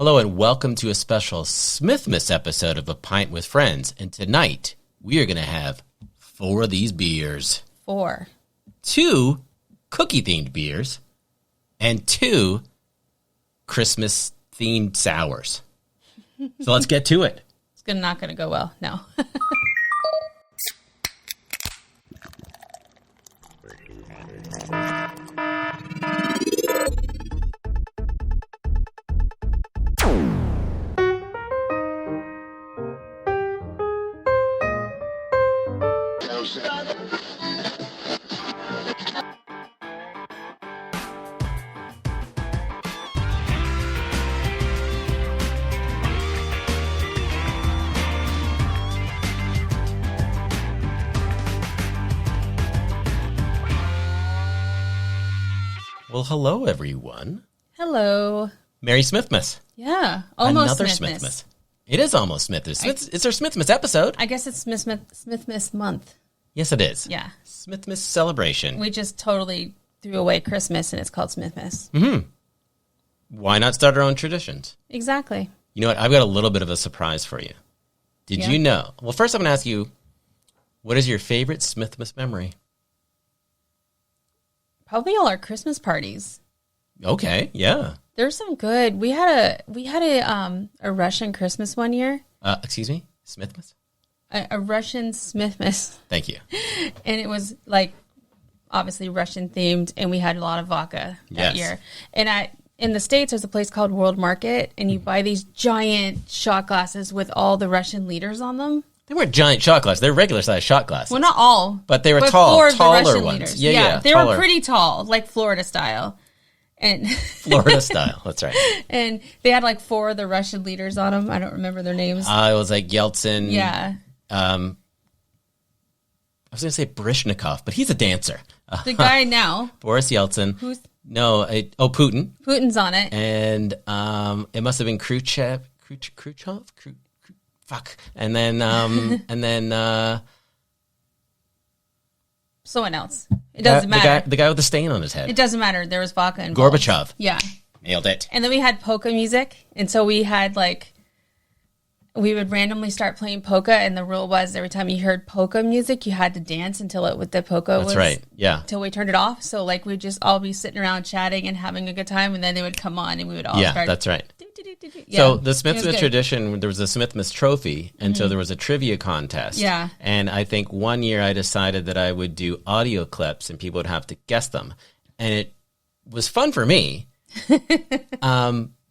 Hello and welcome to a special Smithmas episode of A Pint with Friends. And tonight, we are going to have 4 of these beers. 4. 2 cookie-themed beers and 2 Christmas-themed sours. So let's get to it. It's not going to go well. No. Well, hello, everyone. Hello. Merry Smithmas. Yeah, almost Another Smithmas. It is almost Smithmas. It's our Smithmas episode. I guess it's Smithmas month. Yes, it is. Yeah. Smithmas celebration. We just totally threw away Christmas, and it's called Smithmas. Mm-hmm. Why not start our own traditions? Exactly. You know what? I've got a little bit of a surprise for you. Did you know? Well, first I'm going to ask you, what is your favorite Smithmas memory? Probably all our Christmas parties. Okay, yeah. There's some good. We had a Russian Christmas one year. Excuse me? Smithmas? A Russian Smithmas. Thank you. And it was like obviously Russian themed, and we had a lot of vodka that year. And in the States, there's a place called World Market, and you buy these giant shot glasses with all the Russian leaders on them. They weren't giant shot glasses. They're regular size shot glasses. Well, not all. But they were taller ones. Leaders. Yeah, they taller. were pretty tall, like Florida style. And Florida style, that's right. And they had like 4 of the Russian leaders on them. I don't remember their names. It was like Yeltsin. Yeah. I was going to say Baryshnikov, but he's a dancer. The guy now. Boris Yeltsin. Who's? No, Putin. Putin's on it. And it must have been Khrushchev. Fuck. And then, someone else. It doesn't matter. The guy with the stain on his head. It doesn't matter. There was vodka involved. Gorbachev. Yeah. Nailed it. And then we had polka music. And so we had we would randomly start playing polka. And the rule was every time you heard polka music, you had to dance until the polka was. That's right. Yeah. Until we turned it off. So we'd just all be sitting around chatting and having a good time. And then they would come on and we would all start. Yeah, that's right. Yeah, so the Smithmas tradition, there was a Smithmas trophy, and so there was a trivia contest. Yeah. And I think one year I decided that I would do audio clips, and people would have to guess them. And it was fun for me.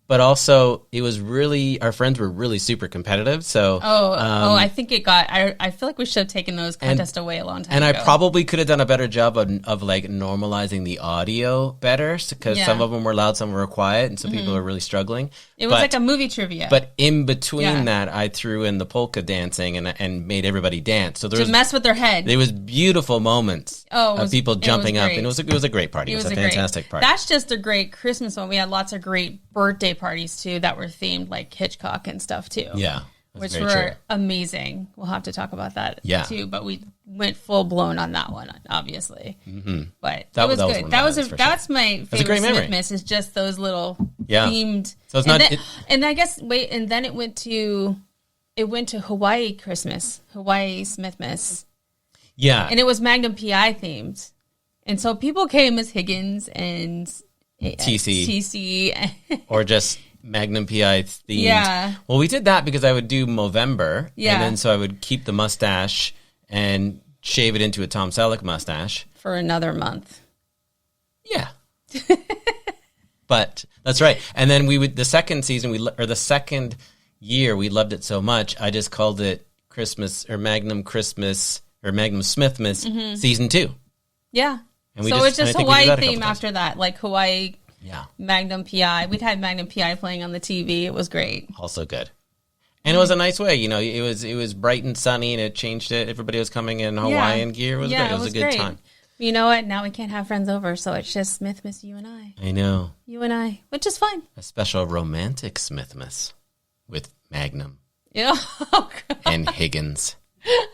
But also, it was really, our friends were really super competitive. So, I think it got, I feel like we should have taken those contests away a long time ago. And I probably could have done a better job of normalizing the audio better, because some of them were loud, some were quiet, and some people were really struggling. It was like a movie trivia. But in between that, I threw in the polka dancing and made everybody dance. So there was mess with their head. There was beautiful moments of people jumping up, and it was a great party. It was a fantastic party. That's just a great Christmas one. We had lots of great birthday parties too that were themed like Hitchcock and stuff too. Yeah. Which were amazing. We'll have to talk about that too. But we went full blown on that one, obviously. Mm-hmm. But that was good. That's my favorite Smithmas is just those little themed. So it's not. And I guess and then it went to Hawaii Christmas, Hawaii Smithmas. Yeah, and it was Magnum PI themed, and so people came as Higgins and TC, or just Magnum PI themed. Yeah. Well, we did that because I would do Movember. Yeah. And then so I would keep the mustache and shave it into a Tom Selleck mustache. For another month. Yeah. But that's right. And then the second season, the second year, we loved it so much, I just called it Christmas or Magnum Christmas or Magnum Smithmas season 2. Yeah. And so it's just Hawaii theme after that, like Hawaii. Yeah. Magnum PI. We'd had Magnum PI playing on the TV. It was great. Also good. And it was a nice way. It was bright and sunny, and it changed it. Everybody was coming in Hawaiian gear. It was great. It was a good time. You know what? Now we can't have friends over, so it's just Smithmas, you and I. I know. You and I, which is fun. A special romantic Smithmas with Magnum. Yeah. And Higgins.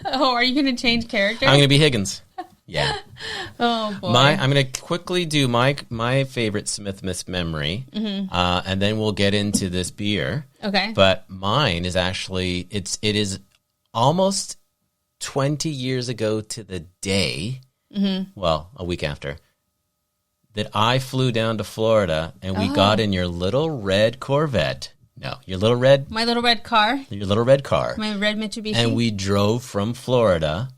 Oh, are you going to change characters? I'm going to be Higgins. Yeah. Oh boy. I'm going to quickly do my favorite Smithmas memory, and then we'll get into this beer. Okay. But mine is actually it is almost 20 years ago to the day. Well, a week after that, I flew down to Florida, and we got in your little red Corvette. No, your little red. My little red car. Your little red car. My red Mitsubishi. And we drove from Florida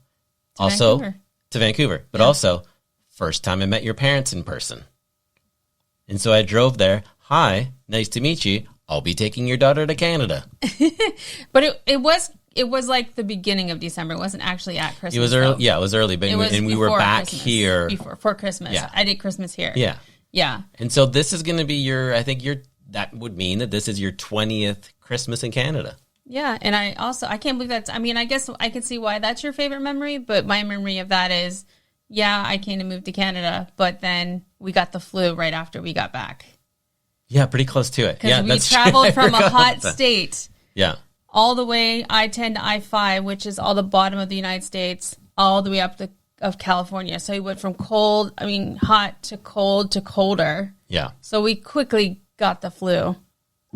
to Vancouver. But also, first time I met your parents in person. And so I drove there. Hi, nice to meet you. I'll be taking your daughter to Canada. But it was like the beginning of December. It wasn't actually at Christmas. It was early. Yeah, it was early. But we were back Christmas, here. Before Christmas. Yeah. I did Christmas here. Yeah. Yeah. And so this is going to be that would mean that this is your 20th Christmas in Canada. Yeah, and I can't believe I guess I can see why that's your favorite memory, but my memory of that is, I came to move to Canada, but then we got the flu right after we got back. Yeah, pretty close to it. Yeah, we traveled from a hot state. Yeah. All the way I-10 to I-5, which is all the bottom of the United States, all the way up of California. So we went from hot to cold to colder. Yeah. So we quickly got the flu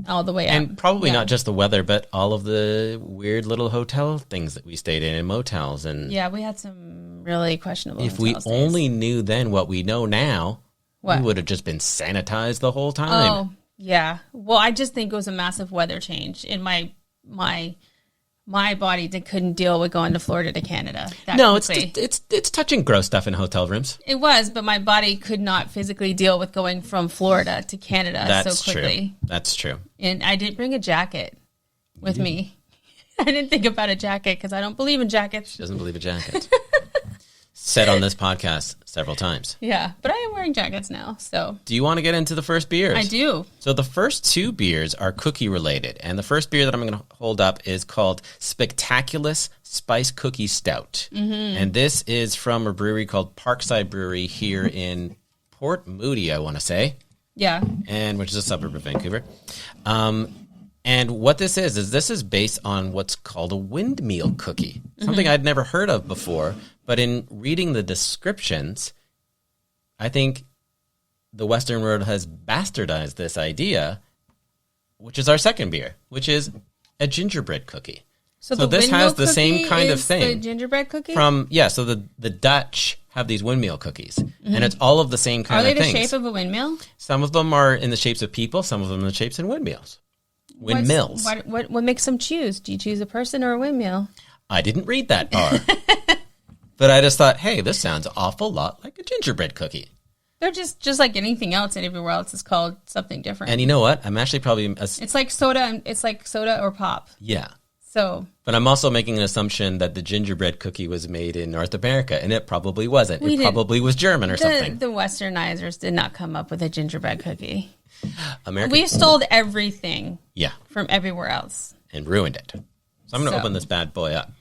all the way up. And probably not just the weather, but all of the weird little hotel things that we stayed in and motels. And yeah, we had some really questionable If we only knew then what we know now, we would have just been sanitized the whole time. Oh, yeah. Well, I just think it was a massive weather change in my body that couldn't deal with going to Florida to Canada. No, it's touching gross stuff in hotel rooms. It was, but my body could not physically deal with going from Florida to Canada so quickly. That's true. And I didn't bring a jacket with me. I didn't think about a jacket because I don't believe in jackets. She doesn't believe a jacket. Said on this podcast several times. Yeah, but I am wearing jackets now, so. Do you want to get into the first beers? I do. So the first two beers are cookie related, and the first beer that I'm going to hold up is called SPECTAACULOUS Spice Cookie Stout. And this is from a brewery called Parkside Brewery here in Port Moody, I want to say. Yeah. And which is a suburb of Vancouver. And what this is based on what's called a windmeal cookie, something I'd never heard of before. But in reading the descriptions, I think the Western world has bastardized this idea, which is our second beer, which is a gingerbread cookie. So this has the same kind of thing. The gingerbread cookie? So the Dutch have these windmeal cookies, and it's all of the same kind of things. Are they the shape of a windmill? Some of them are in the shapes of people, some of them in the shapes of windmills. Windmills. What makes them choose? Do you choose a person or a windmill? I didn't read that part. But I just thought, hey, this sounds an awful lot like a gingerbread cookie. They're just like anything else, and everywhere else is called something different. And you know what? I'm actually probably... It's like soda or pop. Yeah. So... But I'm also making an assumption that the gingerbread cookie was made in North America, and it probably wasn't. It probably was German or something. The Westernizers did not come up with a gingerbread cookie. We stole everything from everywhere else. And ruined it. So I'm going to open this bad boy up.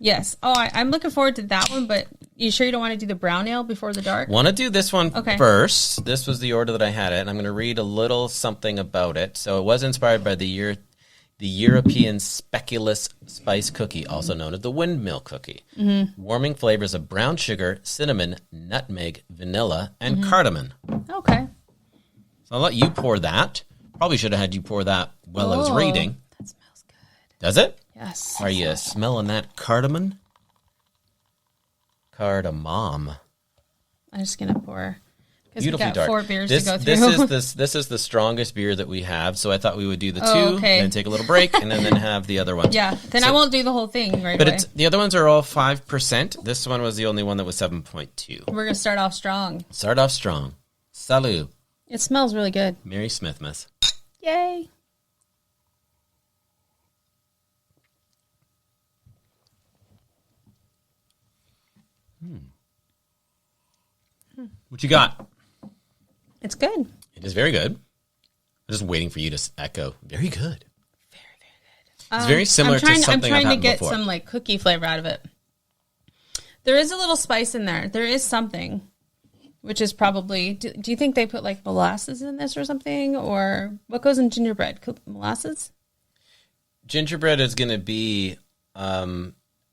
Yes. Oh, I'm looking forward to that one, but you sure you don't want to do the brown ale before the dark? Want to do this one first. This was the order that I had it, and I'm going to read a little something about it. So it was inspired by the European Speculous Spice Cookie, also known as the windmill cookie. Warming flavors of brown sugar, cinnamon, nutmeg, vanilla, and cardamom. Okay. So I'll let you pour that. Probably should have had you pour that while I was reading. That smells good. Does it? Yes. Are you smelling that cardamom? Cardamom. I'm just going to pour. Because we Beautifully got dark. 4 beers to go through. This is the strongest beer that we have, so I thought we would do the two, and then take a little break, and then have the other one. Yeah, then I won't do the whole thing right away. But the other ones are all 5%. This one was the only one that was 7.2. We're going to start off strong. Salut. It smells really good. Merry Smithmas. Yay. What you got? It's good. It is very good. I'm just waiting for you to echo. Very good. Very, very good. It's very similar to something I've had before. I'm trying to get some like cookie flavor out of it. There is a little spice in there. There is something, which is probably... Do you think they put like molasses in this or something? Or what goes in gingerbread? Molasses? Gingerbread is going to be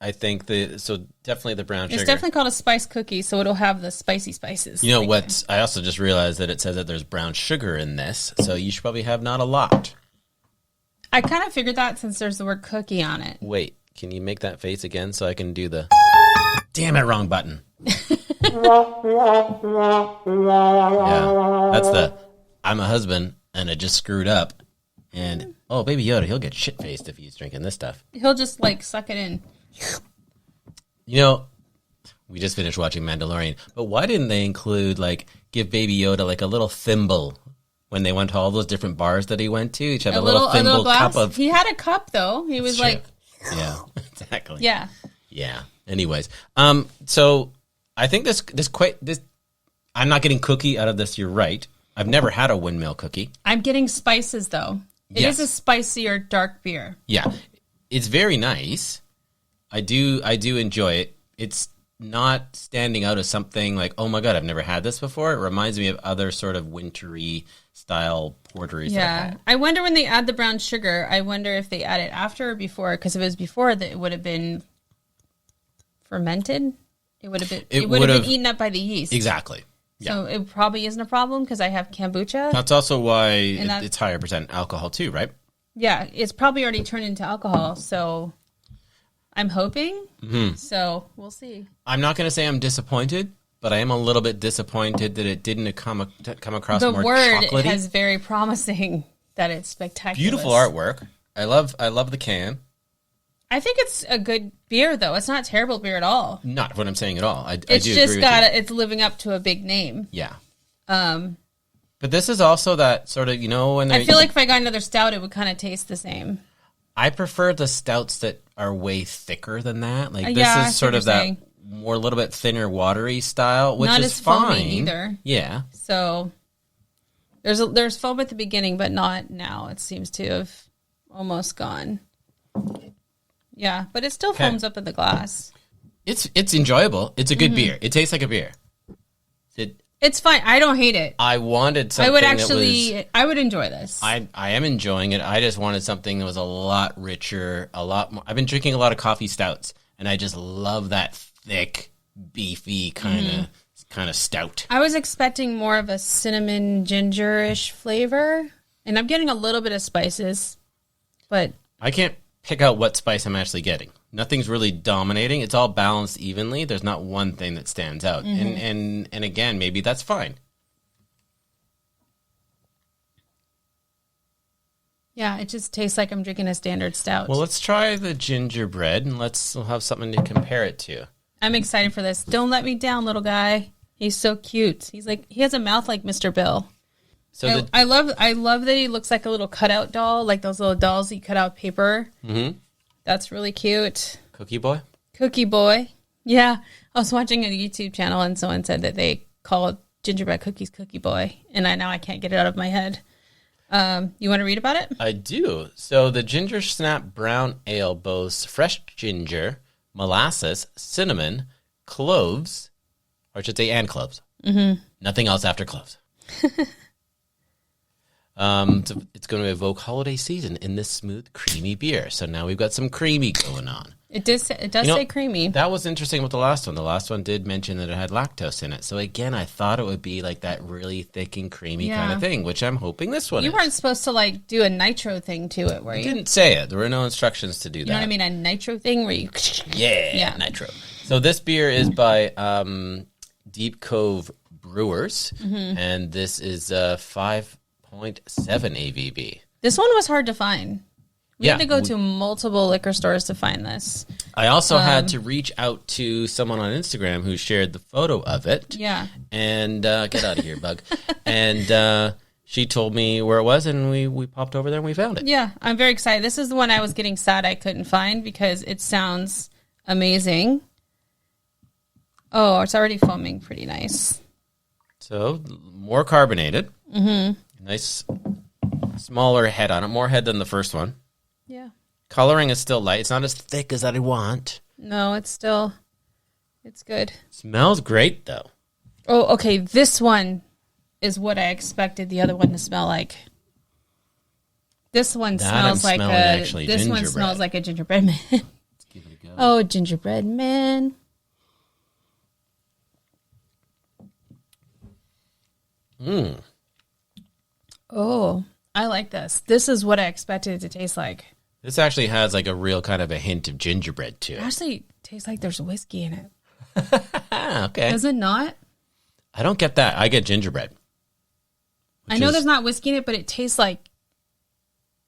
I think definitely the brown sugar. It's definitely called a spice cookie, so it'll have the spicy spices. You know what? I also just realized that it says that there's brown sugar in this, so you should probably have not a lot. I kind of figured that since there's the word cookie on it. Wait, can you make that face again so I can do the... Damn it, wrong button. Yeah, that's the... I'm a husband, and I just screwed up. And, oh, Baby Yoda, he'll get shit-faced if he's drinking this stuff. He'll just, suck it in. You know, we just finished watching Mandalorian, but why didn't they include, give Baby Yoda, a little thimble when they went to all those different bars that he went to? Each had a little thimble cup of... He had a cup, though. He was Yeah, exactly. Yeah. Yeah. Anyways, so I think this. I'm not getting cookie out of this. You're right. I've never had a windmill cookie. I'm getting spices, though. It is a spicier dark beer. Yeah, it's very nice. I do enjoy it. It's not standing out as something like, oh my God, I've never had this before. It reminds me of other sort of wintry style porteries. Yeah, I wonder when they add the brown sugar. I wonder if they add it after or before. Because if it was before, that it would have been fermented. It would have been eaten up by the yeast. Exactly. Yeah. So it probably isn't a problem because I have kombucha. That's also why it's higher percent alcohol too, right? Yeah, it's probably already turned into alcohol. So I'm hoping. Mm-hmm. So we'll see. I'm not going to say I'm disappointed, but I am a little bit disappointed that it didn't come across more chocolatey. The word is very promising that it's spectacular. Beautiful artwork. I love the can. I think it's a good beer, though. It's not a terrible beer at all. Not what I'm saying at all. I do agree with you. It's living up to a big name. Yeah. But this is also that sort of, when I feel like if I got another stout, it would kind of taste the same. I prefer the stouts that are way thicker than that. This is sort of that more, a little bit thinner, watery style, which is fine. Not as foamy either. Yeah. So there's foam at the beginning, but not now. It seems to have almost gone. Yeah, but it still foams up in the glass. It's enjoyable. It's a good beer. It tastes like a beer. It's fine. I don't hate it. I wanted something I would enjoy this. I am enjoying it. I just wanted something that was a lot richer, a lot more. I've been drinking a lot of coffee stouts, and I just love that thick, beefy kind of stout. I was expecting more of a cinnamon ginger-ish flavor, and I'm getting a little bit of spices, but I can't pick out what spice I'm actually getting. Nothing's really dominating. It's all balanced evenly. There's not one thing that stands out. And again, maybe that's fine. Yeah, it just tastes like I'm drinking a standard stout. Well, let's try the gingerbread, and we'll have something to compare it to. I'm excited for this. Don't let me down, little guy. He's so cute. He has a mouth like Mr. Bill. So I love that he looks like a little cutout doll, like those little dolls you cut out paper. Mm-hmm. That's really cute. Cookie boy? Cookie boy. Yeah. I was watching a YouTube channel and someone said that they call gingerbread cookies Cookie Boy. And now I can't get it out of my head. You want to read about it? I do. So the Ginger Snap Brown Ale boasts fresh ginger, molasses, cinnamon, cloves, or I should say and cloves. Mm-hmm. Nothing else after cloves. It's going to evoke holiday season in this smooth, creamy beer. So now we've got some creamy going on. It does say creamy. That was interesting with the last one. The last one did mention that it had lactose in it. So again, I thought it would be like that really thick and creamy kind of thing, which I'm hoping this one is. You weren't supposed to do a nitro thing to it, were you? I didn't say it. There were no instructions to do that. You know what I mean? A nitro thing where you... Yeah, nitro. So this beer is by Deep Cove Brewers, and this is 5.7 ABV. This one was hard to find. We had to go to multiple liquor stores to find this. I also had to reach out to someone on Instagram who shared the photo of it. Yeah. And get out of here, bug. And she told me where it was, and we popped over there and we found it. Yeah, I'm very excited. This is the one I was getting sad I couldn't find because it sounds amazing. Oh, it's already foaming pretty nice. So, more carbonated. Mm-hmm. Nice, smaller head on it. More head than the first one. Yeah. Coloring is still light. It's not as thick as I want. No, it's good. Smells great, though. Oh, okay. This one is what I expected the other one to smell like. This one smells like a gingerbread man. Let's give it a go. Oh, gingerbread man. Oh, I like this. This is what I expected it to taste like. This actually has like a real kind of a hint of gingerbread to it. Actually, tastes like there's whiskey in it. Okay. Does it not? I don't get that. I get gingerbread. I know there's not whiskey in it, but it tastes like,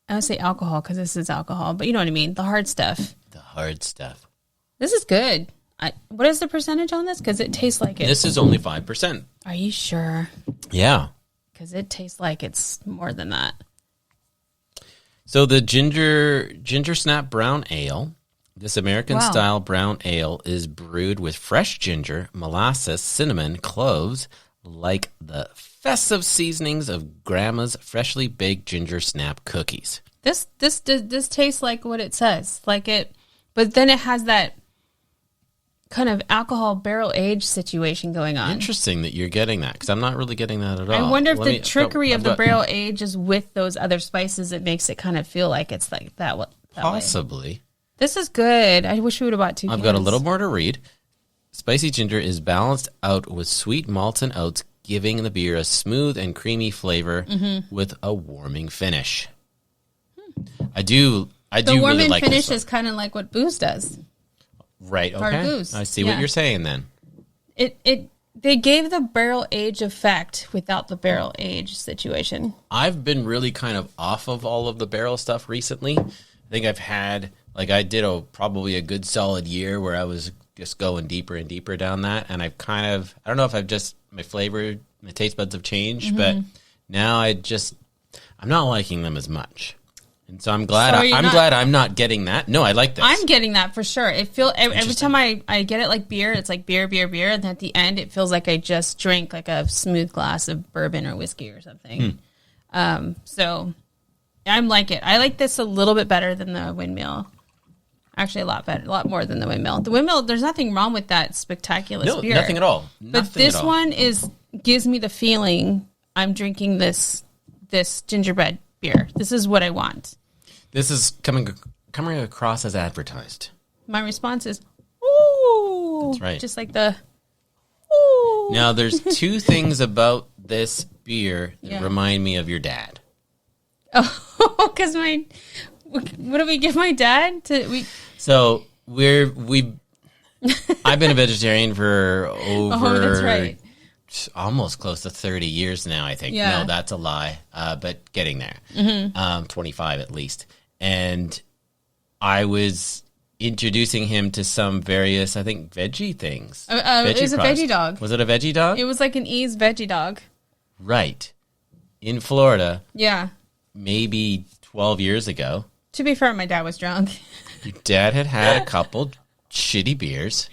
I would say alcohol because this is alcohol, but you know what I mean? The hard stuff. The hard stuff. This is good. What is the percentage on this? Because it tastes like it. This is only 5%. Are you sure? Yeah. Because it tastes like it's more than that. So the ginger snap brown ale, this American-style brown ale is brewed with fresh ginger, molasses, cinnamon, cloves, like the festive seasonings of Grandma's freshly baked ginger snap cookies. This tastes like what it says, but then it has that kind of alcohol barrel age situation going on. Interesting that you're getting that, because I'm not really getting that at all. I wonder if the trickery of the barrel age is with those other spices. It makes it kind of feel like it's like that possibly way. This is good. I wish we would have bought 2 cans. I've got a little more to read. Spicy ginger is balanced out with sweet malts and oats, giving the beer a smooth and creamy flavor with a warming finish. I do the warming really like finish is kind of like what booze does. Right, okay. Hard booze. I see what you're saying then. They gave the barrel age effect without the barrel age situation. I've been really kind of off of all of the barrel stuff recently. I think I've had, I did probably a good solid year where I was just going deeper and deeper down that. And I've kind of, I don't know if I've just, my taste buds have changed, but now I'm not liking them as much. And so I'm glad I'm not getting that. No, I like this. I'm getting that for sure. It feels every time I get it like beer, it's like beer, and at the end it feels like I just drank like a smooth glass of bourbon or whiskey or something. So I'm like it. I like this a little bit better than the Windmill. Actually, a lot more than the Windmill. The Windmill, there's nothing wrong with that Spectaculous beer. No, nothing at all. But this one gives me the feeling I'm drinking this gingerbread beer. This is what I want. This is coming across as advertised. My response is, ooh. That's right. Just like the, ooh. Now, there's 2 things about this beer that remind me of your dad. Oh, because what do we give my dad? So, I've been a vegetarian for over... that's right. Almost close to 30 years now, I think. Yeah. No, that's a lie, but getting there. 25 at least. And I was introducing him to some various, I think, veggie things. It was a veggie dog. Was it a veggie dog? It was like an Ease veggie dog. Right. In Florida. Yeah. Maybe 12 years ago. To be fair, my dad was drunk. Your dad had a couple shitty beers.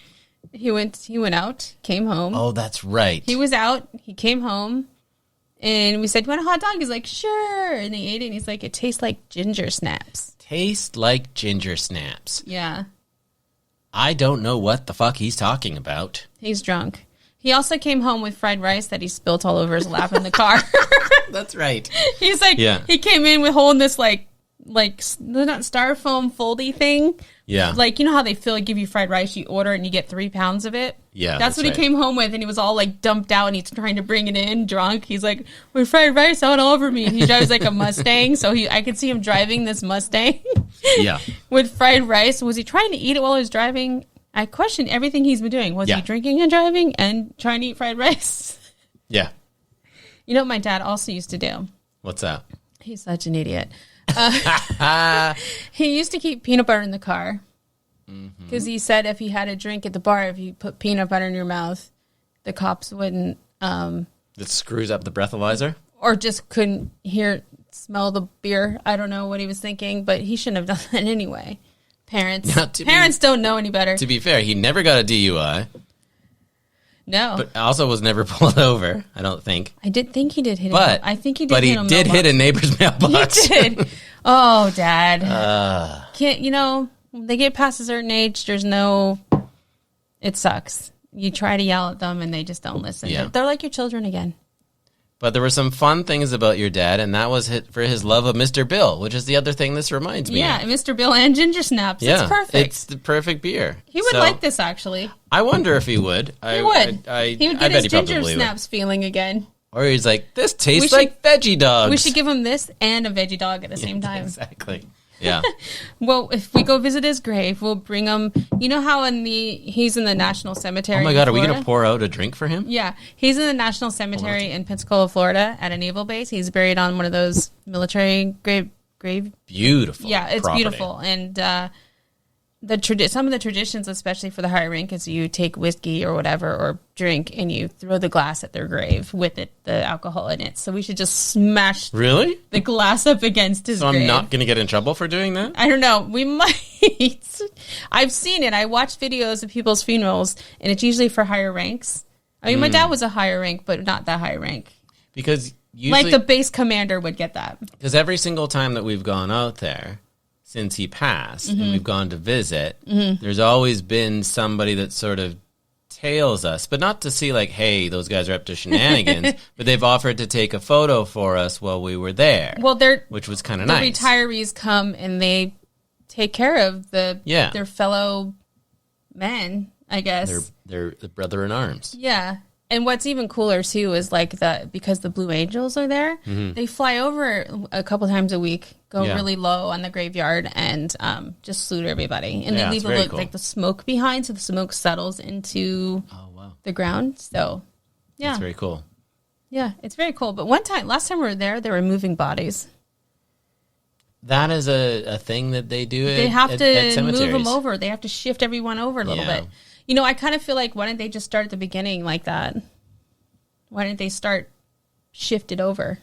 He went out, came home. Oh, that's right. He was out. He came home, and we said, "You want a hot dog?" He's like, "Sure." And he ate it, and he's like, "It tastes like ginger snaps." Tastes like ginger snaps. Yeah. I don't know what the fuck he's talking about. He's drunk. He also came home with fried rice that he spilt all over his lap in the car. That's right. He's like, he came in with holding this like not styrofoam foldy thing. Yeah. Like, you know how they give you fried rice, you order and you get 3 pounds of it? Yeah. That's what he came home with, and he was all like dumped out, and he's trying to bring it in drunk. He's like, with fried rice all over me. And he drives like a Mustang, so I could see him driving this Mustang. Yeah. With fried rice. Was he trying to eat it while he was driving? I question everything he's been doing. Was he drinking and driving and trying to eat fried rice? Yeah. You know what my dad also used to do? What's that? He's such an idiot. He used to keep peanut butter in the car because he said if he had a drink at the bar, if you put peanut butter in your mouth, the cops wouldn't. That screws up the breathalyzer? Or just couldn't smell the beer. I don't know what he was thinking, but he shouldn't have done that anyway. Parents don't know any better. To be fair, he never got a DUI. No. But also was never pulled over, I don't think. I did think he did hit him. I think he did But he did hit a neighbor's mailbox. He did. Oh, Dad. Can't, when they get past a certain age, it sucks. You try to yell at them and they just don't listen. Yeah. They're like your children again. But there were some fun things about your dad, and that was for his love of Mr. Bill, which is the other thing this reminds me of. Yeah, Mr. Bill and ginger snaps. Yeah, it's perfect. It's the perfect beer. He would like this, actually. I wonder if he would. He would. He would get his ginger snaps feeling again. Or he's like, this tastes like veggie dogs. We should give him this and a veggie dog at the same time. Exactly. Yeah. Well, if we go visit his grave, we'll bring him. You know how he's in the National Cemetery. Oh my God, are we going to pour out a drink for him? Yeah, he's in the National Cemetery in Pensacola, Florida, at a naval base. He's buried on one of those military grave. Beautiful. Yeah, it's property. beautiful, and some of the traditions, especially for the higher rank, is you take whiskey or whatever or drink and you throw the glass at their grave with the alcohol in it. So we should just smash the glass up against his grave. So I'm not going to get in trouble for doing that? I don't know. We might. I've seen it. I watched videos of people's funerals, and it's usually for higher ranks. I mean, my dad was a higher rank, but not that high rank. Because usually, like the base commander would get that. Because every single time that we've gone out there, since he passed, and we've gone to visit, there's always been somebody that sort of tails us, but not to see like, hey, those guys are up to shenanigans, but they've offered to take a photo for us while we were there. Well, which was kind of nice. The retirees come and they take care of their fellow men, I guess. They're the brother in arms. Yeah. And what's even cooler, too, is because the Blue Angels are there, they fly over a couple times a week, go really low on the graveyard, and just salute everybody. And they leave the smoke behind, so the smoke settles into the ground. So, yeah. That's very cool. Yeah, it's very cool. But last time we were there, they were moving bodies. That is a thing that they do They have to move them over. They have to shift everyone over a little bit. You know, I kind of feel like, why didn't they just start at the beginning like that? Why didn't they start shifted over?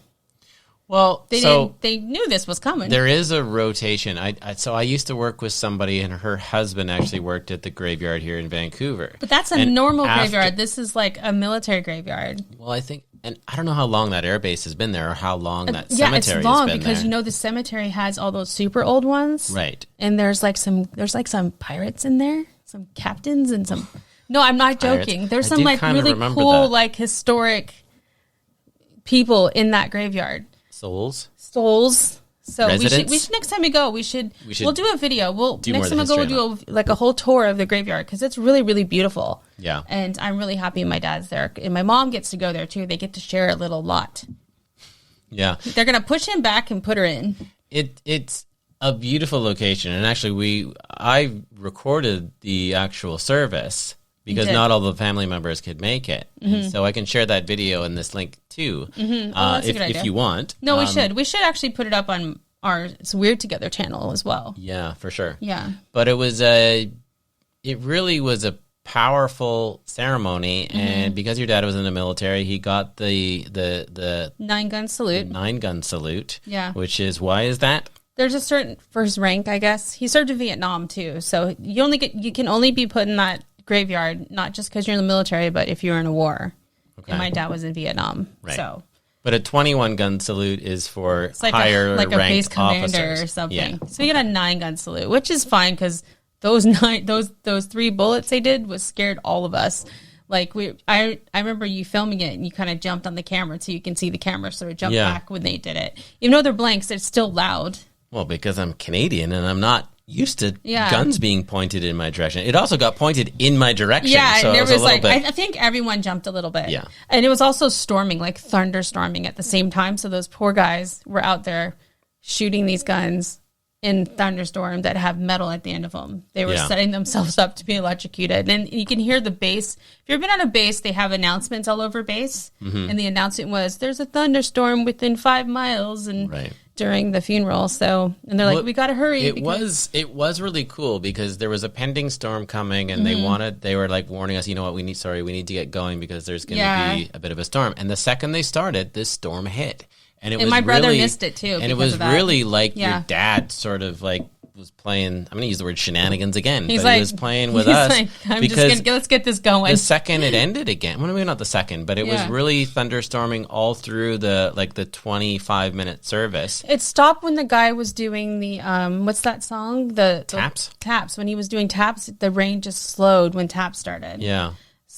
Well, they knew this was coming. There is a rotation. I used to work with somebody, and her husband actually worked at the graveyard here in Vancouver. But that's a normal graveyard. This is like a military graveyard. Well, I think, and I don't know how long that airbase has been there, or how long that cemetery has been there. Yeah, it's long because the cemetery has all those super old ones, right? And there's some pirates in there. Some captains and some... No, I'm not joking. There's some really cool, historic people in that graveyard. Souls. So we should next time we go, we'll do a video. Next time we go, we'll do a whole tour of the graveyard because it's really, really beautiful. Yeah. And I'm really happy my dad's there. And my mom gets to go there too. They get to share a little lot. Yeah. They're going to push him back and put her in. It's a beautiful location, and actually I recorded the actual service because not all the family members could make it. So I can share that video in this link too, if you want. No, we should. We should actually put it up on our Weird Together channel as well. Yeah, for sure. Yeah, but it really was a powerful ceremony, and because your dad was in the military, he got the 9-gun salute. 9-gun salute. Yeah, which is, why is that? There's a certain first rank, I guess. He served in Vietnam too, so you can only be put in that graveyard not just because you're in the military, but if you're in a war. Okay. And my dad was in Vietnam, right. So. But a 21-gun salute is for higher ranked a base commander officers or something. Yeah. So you get a 9-gun salute, which is fine because those 3 bullets they did scared all of us. Like I remember you filming it and you kind of jumped on the camera so you can see the camera sort of jump back when they did it. Even though they're blanks, it's still loud. Well, because I'm Canadian and I'm not used to guns being pointed in my direction. It also got pointed in my direction. Yeah, so and it was I think everyone jumped a little bit. Yeah. And it was also storming, like thunderstorming at the same time. So those poor guys were out there shooting these guns in thunderstorm that have metal at the end of them. They were setting themselves up to be electrocuted. And you can hear the base. If you've been on a base, they have announcements all over base. And the announcement was, there's a thunderstorm within 5 miles. And during the funeral, and they're like, we got to hurry. It was really cool because there was a pending storm coming, and they were like warning us, you know what, we need to get going because there's going to be a bit of a storm. And the second they started, this storm hit, and my brother missed it too. And it was really like your dad sort of like was playing. I'm going to use the word shenanigans again. He was playing with us. Let's get this going. The second it ended again, well, maybe not the second, but it was really thunderstorming all through the 25-minute service. It stopped when the guy was doing the what's that song? The taps. Taps. When he was doing taps, the rain just slowed when taps started. Yeah.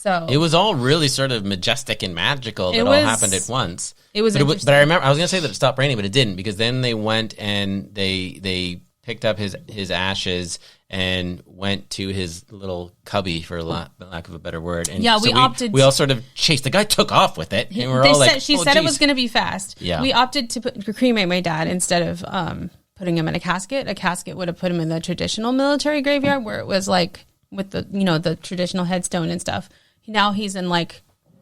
So it was all really sort of majestic and magical that all happened at once. It was but I remember I was going to say that it stopped raining, but it didn't, because then they went and they picked up his ashes and went to his little cubby, for lack of a better word. And yeah, so we all sort of chased. The guy took off with it, and we're all like, she said it was going to be fast. Yeah. We opted to cremate my dad instead of putting him in a casket. A casket would have put him in the traditional military graveyard where it was like with the, you know, the traditional headstone and stuff. Now he's in like,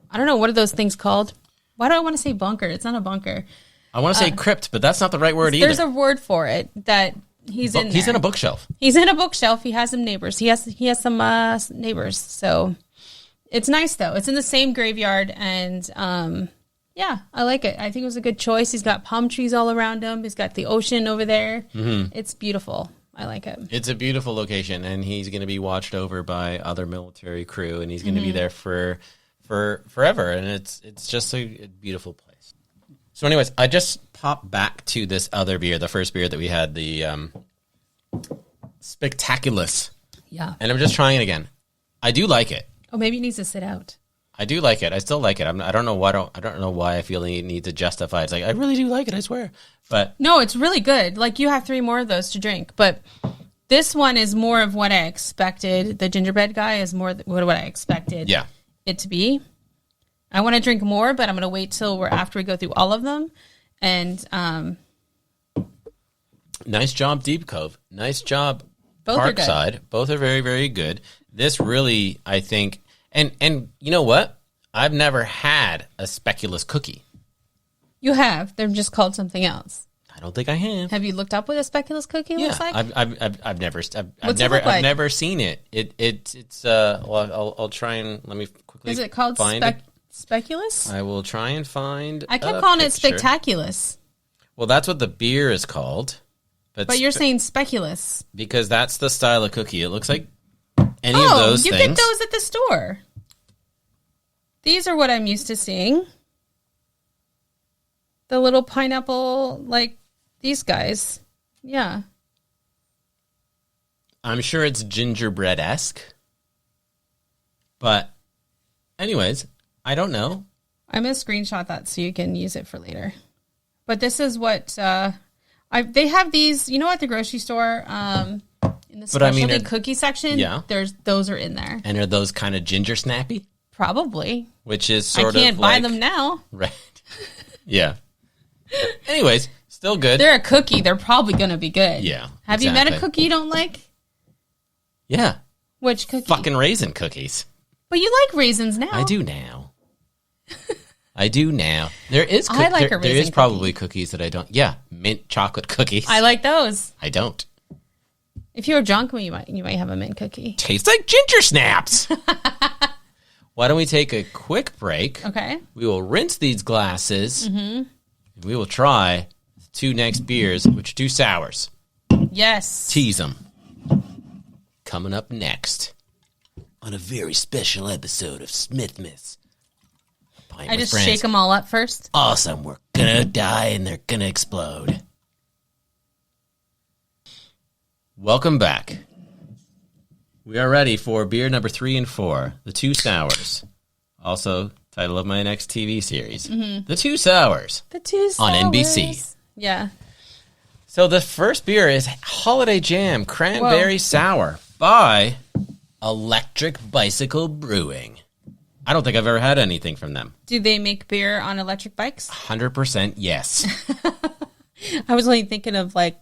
I don't know, what are those things called? Why do I want to say bunker? It's not a bunker. I want to say crypt, but that's not the right word either. There's a word for it that he's in there. He's in a bookshelf. He's in a bookshelf. He has some neighbors. He has some neighbors. So it's nice though. It's in the same graveyard, and yeah, I like it. I think it was a good choice. He's got palm trees all around him. He's got the ocean over there. Mm-hmm. It's beautiful. I like it. It's a beautiful location, and he's going to be watched over by other military crew, and he's going to be there for forever, and it's just a beautiful place. So anyways, I just popped back to this other beer, the first beer that we had, the SPECTAACULOUS. Yeah. And I'm just trying it again. I do like it. Oh, maybe it needs to sit out. I do like it. I still like it. I don't know why I feel the need to justify it. It's like, I really do like it, I swear. But no, it's really good. Like, you have 3 more of those to drink, but this one is more of what I expected. The gingerbread guy is more what I expected it to be. I want to drink more, but I'm going to wait till after we go through all of them. And nice job, Deep Cove. Nice job, both Parkside. Both are very, very good. This really, I think, and you know what? I've never had a speculous cookie. You have. They're just called something else. I don't think I have. Have you looked up what a speculous cookie looks like? I've never seen it. It's well, I'll try and let me quickly. Is it called speculous? I will try and find. I kept calling it SPECTAACULOUS. Well, that's what the beer is called. But you're saying speculous because that's the style of cookie. It looks like any of those things. You get those at the store. These are what I'm used to seeing. The little pineapple, like these guys. Yeah. I'm sure it's gingerbread-esque. But anyways, I don't know. I'm going to screenshot that so you can use it for later. But this is what they have these, you know, at the grocery store in the specialty cookie section. Yeah, those are in there. And are those kind of ginger snappy? Probably. Which is sort of I can't buy them now. Right. Yeah. Anyways, still good. They're a cookie. They're probably going to be good. Yeah. Have you met a cookie you don't like? Yeah. Which cookie? Fucking raisin cookies. But you like raisins now. I do now. There is there is probably cookies that I don't. Yeah, mint chocolate cookies. I like those. I don't. If you were drunk, you might have a mint cookie. Tastes like ginger snaps. Why don't we take a quick break? Okay. We will rinse these glasses. Mm-hmm. And we will try the 2 next beers, which are 2 sours. Yes. Tease them. Coming up next on a very special episode of Smithmas. I just shake them all up first. Awesome. We're gonna die and they're gonna explode. Welcome back. We are ready for beer number 3 and 4, the 2 sours. Also, title of my next TV series, The 2 Sours. The 2 Sours on NBC. Yeah. So the first beer is Holiday Jam Cranberry Sour by Electric Bicycle Brewing. I don't think I've ever had anything from them. Do they make beer on electric bikes? 100% yes. I was only thinking of like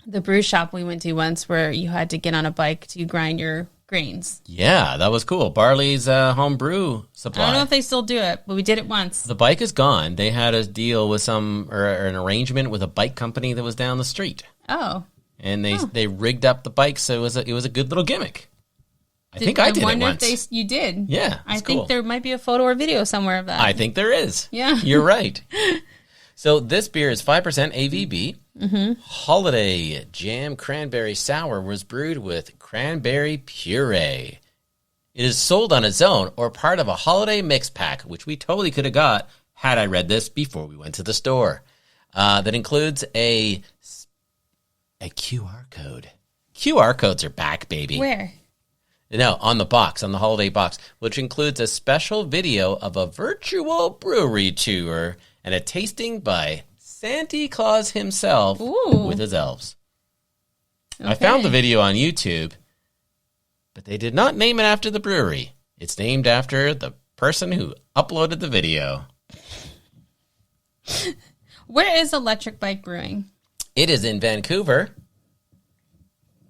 the brew shop we went to once where you had to get on a bike to grind your grains. Yeah, that was cool. Barley's home brew supply. I don't know if they still do it, but we did it once. The bike is gone. They had a deal with an arrangement with a bike company that was down the street. Oh. And they rigged up the bike, so it was a good little gimmick. I think I did it once. I wonder if you did. Yeah, I think there might be a photo or video somewhere of that. I think there is. Yeah. You're right. So this beer is 5% ABV. Mm-hmm. Holiday Jam Cranberry Sour was brewed with cranberry puree. It is sold on its own or part of a holiday mix pack, which we totally could have got had I read this before we went to the store. That includes a QR code. QR codes are back, baby. Where? No, on the box, on the holiday box, which includes a special video of a virtual brewery tour and a tasting by Santa Claus himself with his elves. Okay. I found the video on YouTube, but they did not name it after the brewery. It's named after the person who uploaded the video. Where is Electric Bike Brewing? It is in Vancouver,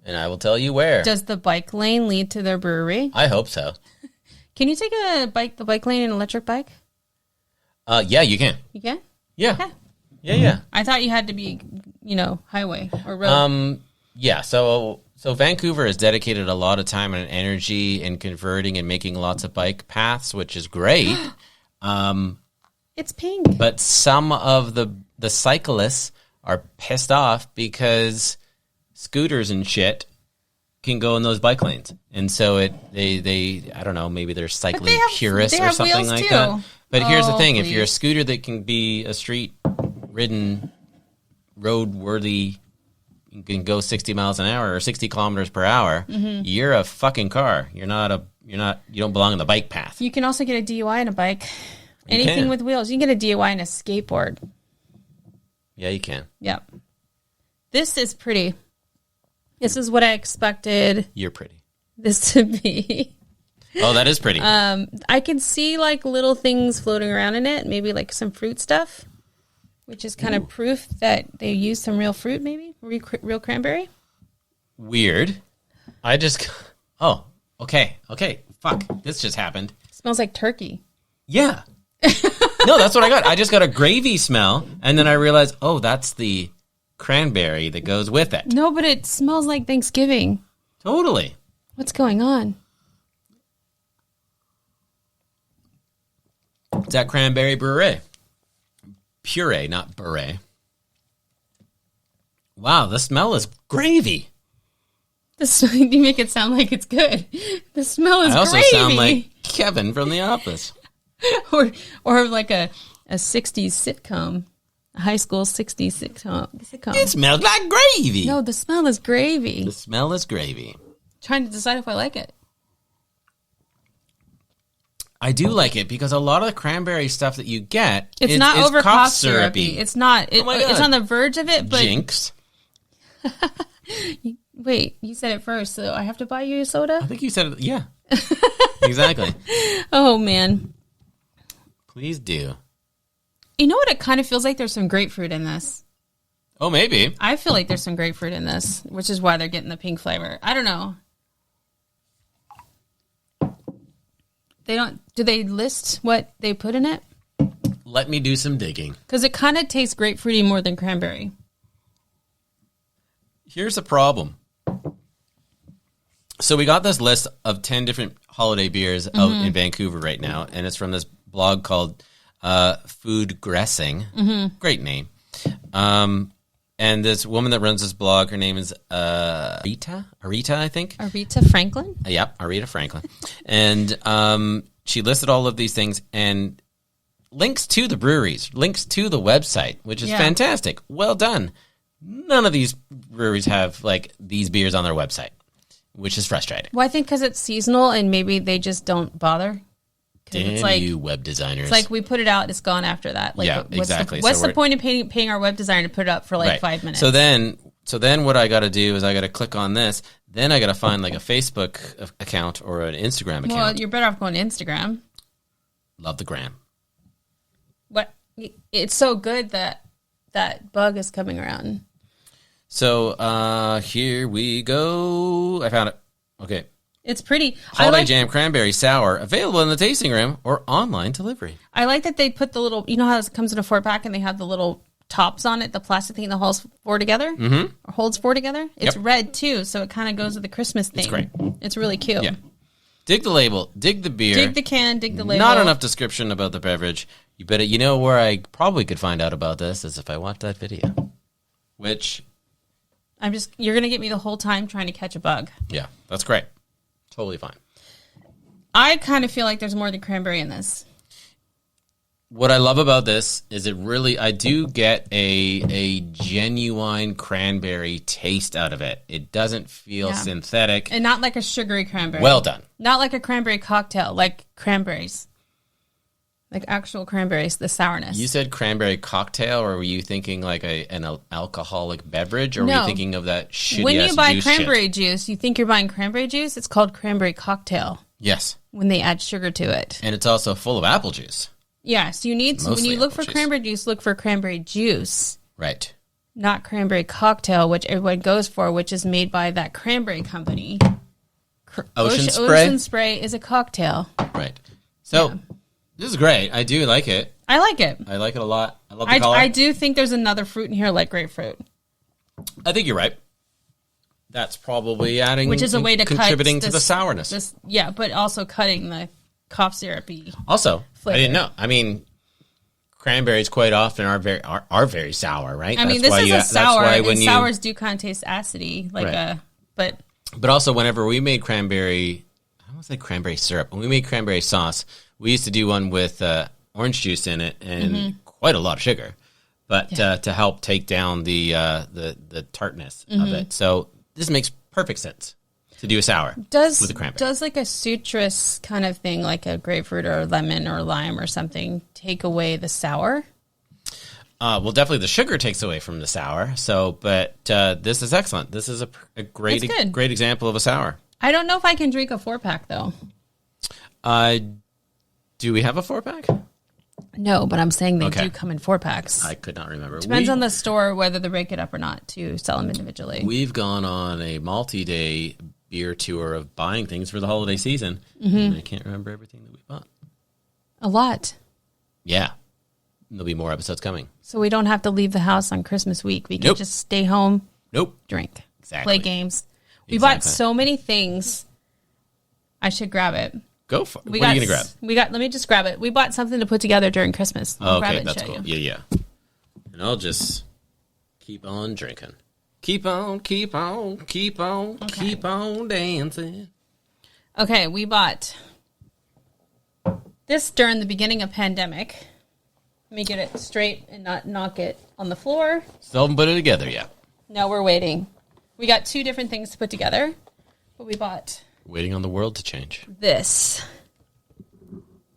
and I will tell you where. Does the bike lane lead to their brewery? I hope so. Can you take the bike lane in an electric bike? Yeah, you can. You can? Yeah. Okay. Yeah. I thought you had to be, highway or road. Yeah, so Vancouver has dedicated a lot of time and energy in converting and making lots of bike paths, which is great. It's pink. But some of the cyclists are pissed off because scooters and shit can go in those bike lanes. And so they I don't know, maybe they're cycling purists or something like that. But here's the thing, if you're a scooter that can be a street-ridden, road-worthy, you can go 60 miles an hour or 60 kilometers per hour, you're a fucking car. You don't belong in the bike path. You can also get a DUI on a bike. Anything with wheels. You can get a DUI on a skateboard. Yeah, you can. Yep. This is pretty. This is what I expected. You're pretty. This to be. Oh, that is pretty. I can see like little things floating around in it, maybe like some fruit stuff, which is kind of proof that they use some real fruit, maybe real cranberry. Weird. Oh, okay. Fuck, this just happened. Smells like turkey. Yeah. No, that's what I got. I just got a gravy smell, and then I realized, oh, that's the cranberry that goes with it. No, but it smells like Thanksgiving. Totally. What's going on? It's that cranberry puree. Puree, not beret. Wow, the smell is gravy. You make it sound like it's good. The smell is gravy. I also sound like Kevin from The Office. or like a 60s sitcom. A high school 60s sitcom. It smells like gravy. No, the smell is gravy. The smell is gravy. Trying to decide if I like it. I do like it because a lot of the cranberry stuff that you get, it's not over cough syrupy. It's not. It's on the verge of it, but Jinx. Wait, you said it first, so I have to buy you a soda? I think you said it. Yeah. Exactly. Oh man. Please do. You know what? It kind of feels like there's some grapefruit in this. Oh, maybe. I feel like there's some grapefruit in this, which is why they're getting the pink flavor. I don't know. Do they list what they put in it? Let me do some digging. Because it kind of tastes grapefruity more than cranberry. Here's the problem. So we got this list of 10 different holiday beers out in Vancouver right now, and it's from this blog called Food Gressing. Great name. And this woman that runs this blog, her name is Arita, I think. Arita Franklin? Yep, Arita Franklin. And she listed all of these things and links to the breweries, links to the website, which is fantastic. Well done. None of these breweries have like these beers on their website, which is frustrating. Well, I think because it's seasonal and maybe they just don't bother. Damn it's like, you web designers. It's like we put it out, it's gone after that. Like, yeah, exactly. What's the point of paying our web designer to put it up for like 5 minutes? So then what I got to do is I got to click on this. Then I got to find like a Facebook account or an Instagram account. Well, you're better off going to Instagram. Love the gram. What? It's so good that bug is coming around. So here we go. I found it. Okay. It's pretty. Holiday Jam Cranberry Sour, available in the tasting room or online delivery. I like that they put the little, you know how it comes in a 4-pack and they have the little tops on it, the plastic thing that holds 4 together? Or holds 4 together? It's red too, so it kind of goes with the Christmas thing. It's great. It's really cute. Yeah. Dig the label, dig the beer. Dig the can, dig the label. Not enough description about the beverage. You know where I probably could find out about this is if I watched that video. Which... you're going to get me the whole time trying to catch a bug. Yeah, that's great. Totally fine. I kind of feel like there's more than cranberry in this. what I love about this is I do get a genuine cranberry taste out of it. It doesn't feel synthetic. And not like a sugary cranberry. Well done. Not like a cranberry cocktail, like cranberries. Like actual cranberries, the sourness. You said cranberry cocktail, or were you thinking like an alcoholic beverage, or were you thinking of that shitty When you buy cranberry shit? Juice, you think you're buying cranberry juice? It's called cranberry cocktail. Yes. When they add sugar to it. And it's also full of apple juice. Yeah, so you need to, when you look for cranberry juice, look for cranberry juice. Right. Not cranberry cocktail, which everyone goes for, which is made by that cranberry company. Ocean Spray? Ocean Spray is a cocktail. Right. So, this is great. I do like it. I like it. I like it a lot. I love the color. I do think there's another fruit in here like grapefruit. I think you're right. That's probably adding, which is a way to contributing to the sourness. But also cutting the cough syrupy. Also, flavor. I didn't know. I mean, cranberries quite often are very sour, right? I mean, this is a sour, and sours do kind of taste acidy, like But also, whenever we made cranberry, I don't want to say cranberry syrup. When we made cranberry sauce, we used to do one with orange juice in it and quite a lot of sugar, but to help take down the tartness of it. So this makes perfect sense to do a sour with a cranberry. Does like a citrus kind of thing, like a grapefruit or lemon or lime or something, take away the sour? Well, definitely the sugar takes away from the sour. So, but this is excellent. This is a great example of a sour. I don't know if I can drink a 4-pack though. Do we have a 4-pack? No, but I'm saying they do come in 4-packs. I could not remember. Depends on the store whether they break it up or not to sell them individually. We've gone on a multi-day beer tour of buying things for the holiday season, and I can't remember everything that we bought. A lot. Yeah. There'll be more episodes coming. So we don't have to leave the house on Christmas week. We can just stay home, drink, play games. We bought so many things. I should grab it. Go for it. What are you going to grab? Let me just grab it. We bought something to put together during Christmas. Okay, that's cool. Yeah. And I'll just keep on drinking. Keep on dancing. Okay, we bought this during the beginning of pandemic. Let me get it straight and not knock it on the floor. Still haven't put it together yet. No, we're waiting. We got 2 different things to put together, but we bought... Waiting on the world to change. This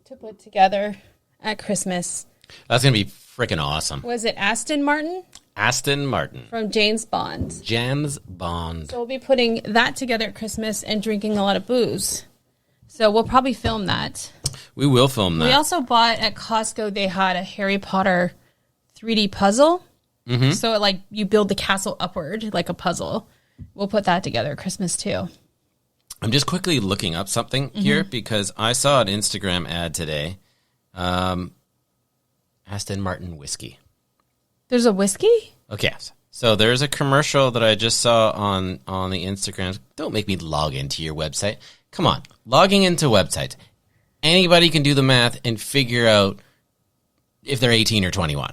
to put together at Christmas. That's going to be freaking awesome. Was it Aston Martin? Aston Martin. From James Bond. James Bond. So we'll be putting that together at Christmas and drinking a lot of booze. So we'll probably film that. We will film that. We also bought at Costco, they had a Harry Potter 3D puzzle. Mm-hmm. So you build the castle upward like a puzzle. We'll put that together at Christmas too. I'm just quickly looking up something here because I saw an Instagram ad today. Aston Martin whiskey. There's a whiskey? Okay. So there's a commercial that I just saw on the Instagram. Don't make me log into your website. Come on. Logging into websites. Anybody can do the math and figure out if they're 18 or 21.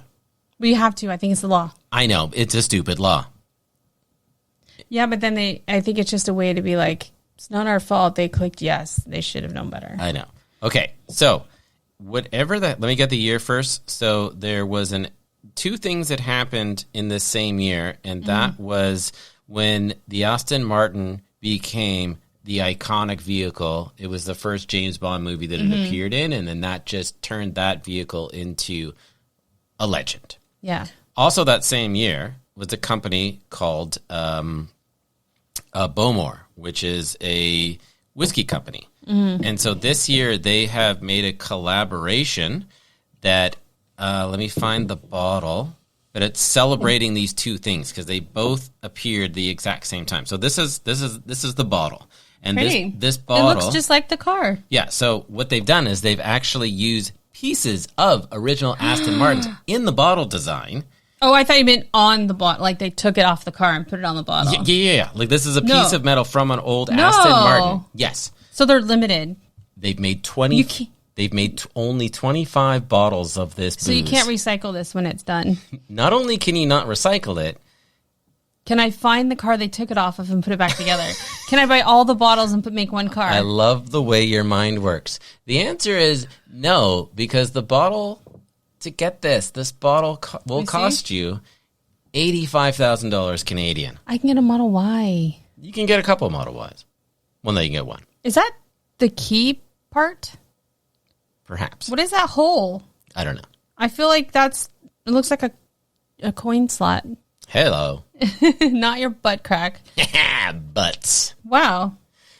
We have to. I think it's the law. I know. It's a stupid law. Yeah, but then I think it's just a way to be like, it's not our fault. They clicked yes. They should have known better. I know. Okay. So let me get the year first. So there was 2 things that happened in this same year, and that was when the Aston Martin became the iconic vehicle. It was the first James Bond movie that it appeared in, and then that just turned that vehicle into a legend. Yeah. Also that same year was a company called Bowmore, which is a whiskey company. And so this year they have made a collaboration that, let me find the bottle, but it's celebrating these 2 things because they both appeared the exact same time. So this is the bottle. And this bottle... It looks just like the car. Yeah, so what they've done is they've actually used pieces of original Aston Martins in the bottle design. Oh, I thought you meant on the bottle. Like they took it off the car and put it on the bottle. Yeah. Like this is a piece of metal from an old Aston Martin. Yes. So they're limited. They've made 20... They've made only 25 bottles of this booze. So you can't recycle this when it's done. Not only can you not recycle it... Can I find the car they took it off of and put it back together? Can I buy all the bottles and make one car? I love the way your mind works. The answer is no, because the bottle to get this. This bottle will cost you $85,000 Canadian. I can get a Model Y. You can get a couple of Model Ys. Well, no, you can get one. Is that the key part? Perhaps. What is that hole? I don't know. I feel like it looks like a coin slot. Hello. Not your butt crack. Butts. Wow.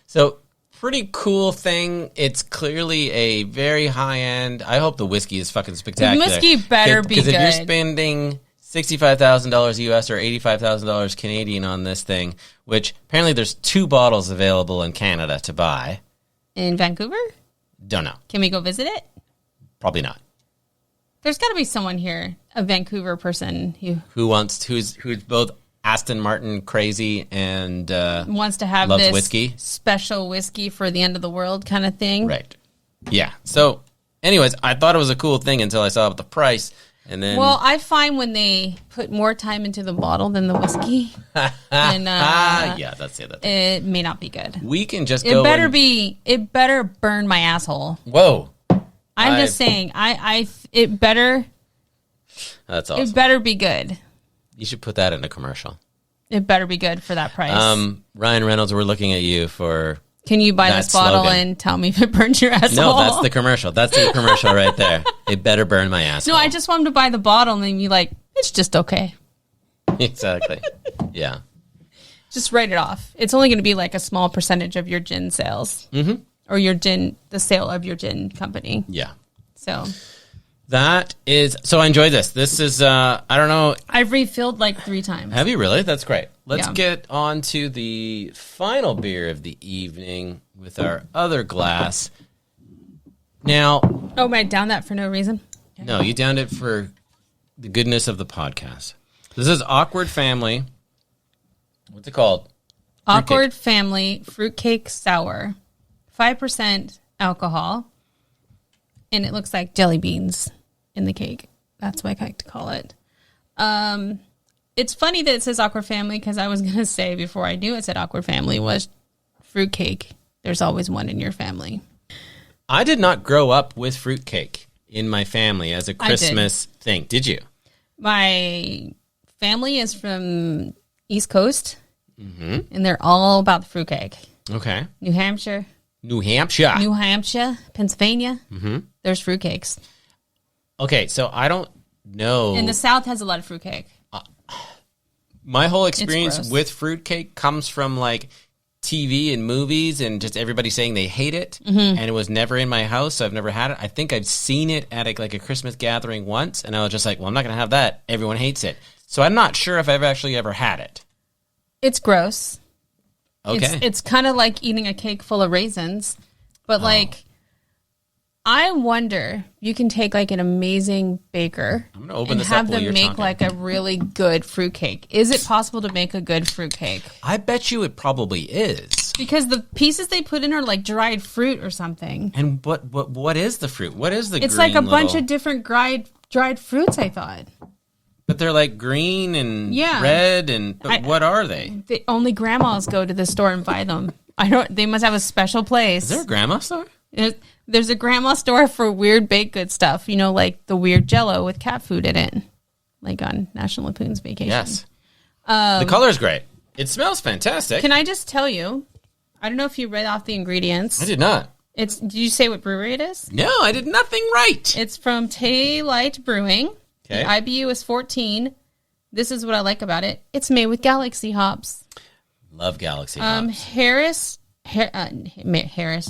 So, pretty cool thing. It's clearly a very high-end. I hope the whiskey is fucking spectacular. The whiskey better be good. Because if you're spending $65,000 US or $85,000 Canadian on this thing, which apparently there's 2 bottles available in Canada to buy. In Vancouver? Don't know. Can we go visit it? Probably not. There's got to be someone here, a Vancouver person who's both Aston Martin crazy and wants to have this whiskey, special whiskey for the end of the world kind of thing. Right. Yeah. So, anyways, I thought it was a cool thing until I saw the price, and then. Well, I find when they put more time into the bottle than the whiskey, and yeah, that's it. It may not be good. We can just go. It better burn my asshole. Whoa. I'm just saying, it better. That's awesome. It better be good. You should put that in a commercial. It better be good for that price. Ryan Reynolds, we're looking at you for. Can you buy this bottle and tell me if it burns your asshole? No, that's the commercial. That's the commercial right there. It better burn my asshole. No, I just want him to buy the bottle and then be like, it's just okay. Exactly. Yeah. Just write it off. It's only going to be like a small percentage of your gin sales. Mm-hmm. Or the sale of your gin company. Yeah. So I enjoyed this. This is, I don't know. I've refilled like 3 times. Have you really? That's great. Let's get on to the final beer of the evening with our other glass. Now. Oh, am I down that for no reason? No, you downed it for the goodness of the podcast. This is Awkward Family. What's it called? Awkward Family Fruitcake Sour. 5% alcohol, and it looks like jelly beans in the cake. That's what I like to call it. It's funny that it says Awkward Family because I was going to say before I knew it said Awkward Family was fruitcake. There's always one in your family. I did not grow up with fruitcake in my family as a Christmas thing. Did you? My family is from East Coast, and they're all about the fruitcake. Okay. New Hampshire, Pennsylvania. Mm-hmm. There's fruitcakes. Okay, so I don't know. And the South has a lot of fruitcake. My whole experience with fruitcake comes from like TV and movies and just everybody saying they hate it. Mm-hmm. And it was never in my house, so I've never had it. I think I've seen it at a Christmas gathering once, and I was just like, well, I'm not going to have that. Everyone hates it. So I'm not sure if I've actually ever had it. It's gross. Okay. It's kind of like eating a cake full of raisins. But, I wonder, you can take, like, an amazing baker and have them make, like, a really good fruitcake. Is it possible to make a good fruitcake? I bet you it probably is. Because the pieces they put in are, like, dried fruit or something. And what is the fruit? What is the It's like a bunch of different dried fruits, I thought. But they're like green and red, but what are they? Only grandmas go to the store and buy them. They must have a special place. Is there a grandma store? There's a grandma store for weird baked good stuff. You know, like the weird Jell-O with cat food in it, like on National Lampoon's Vacation. Yes. The color's great. It smells fantastic. Can I just tell you? I don't know if you read off the ingredients. I did not. Did you say what brewery it is? No, I did nothing right. It's from Taylight Brewing. Okay. The IBU is 14. This is what I like about it. It's made with Galaxy hops. Love Galaxy hops. Harris.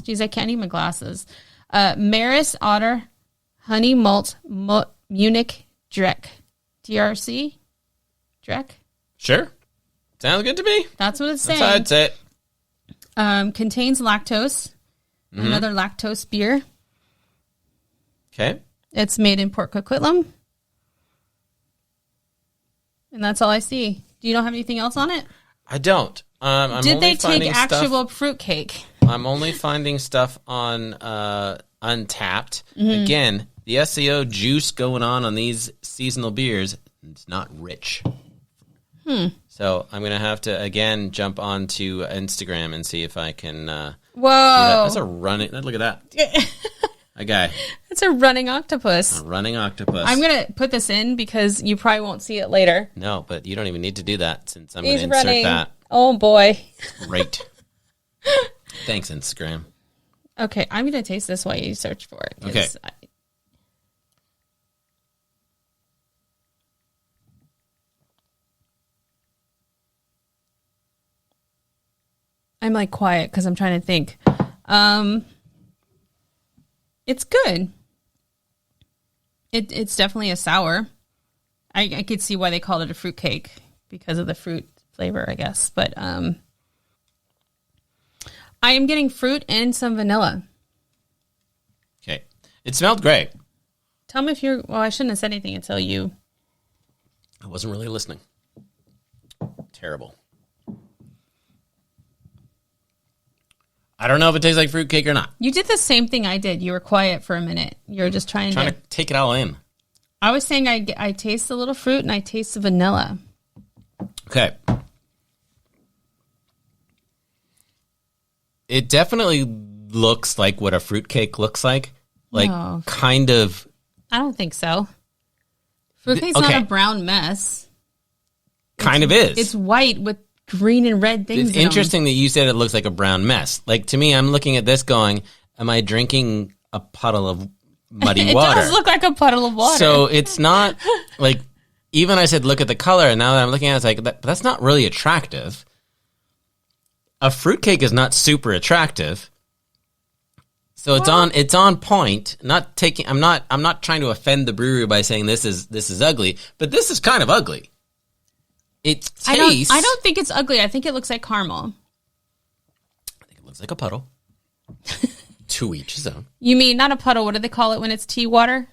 Geez, I can't eat my glasses. Maris Otter, Honey Malt, Munich Dreck. DRC? Dreck? Sure. Sounds good to me. That's what it's saying. That's how I'd say it. Contains lactose. Mm-hmm. Another lactose beer. Okay. It's made in Port Coquitlam. And that's all I see. Do you don't have anything else on it? I don't. Did they take actual fruitcake? I'm only finding stuff on Untapped. Mm-hmm. Again, the SEO juice going on these seasonal beers, it's not rich. So I'm going to have to, again, jump onto Instagram and see if I can... Whoa. That's a running... Look at that. A guy. It's a running octopus. A running octopus. I'm going to put this in because you probably won't see it later. No, but you don't even need to do that since I'm going to insert that. Oh, boy. Great. Thanks, Instagram. Okay, I'm going to taste this while you search for it. Okay. I'm like quiet because I'm trying to think. It's good. It's definitely a sour. I could see why they called it a fruitcake because of the fruit flavor, I guess. But I am getting fruit and some vanilla. Okay. It smelled great. Tell me if you're... Well, I shouldn't have said anything until you... I wasn't really listening. Terrible. I don't know if it tastes like fruitcake or not. You did the same thing I did. You were quiet for a minute. You were just trying to take it all in. I was saying I taste the little fruit and I taste the vanilla. Okay. It definitely looks like what a fruitcake looks like. Like, no. Kind of. I don't think so. Fruitcake's not a brown mess. Kind of is. It's white with green and red things. It's interesting that you said it looks like a brown mess. Like, to me, I'm looking at this going, am I drinking a puddle of muddy water? It does look like a puddle of water. So it's not like, even I said, look at the color, and now that I'm looking at it, it's like, that's not really attractive. A fruitcake is not super attractive. So it's on point. I'm not trying to offend the brewery by saying this is ugly, but this is kind of ugly. It tastes... I don't think it's ugly. I think it looks like caramel. I think it looks like a puddle. To each his own. You mean not a puddle? What do they call it when it's tea water?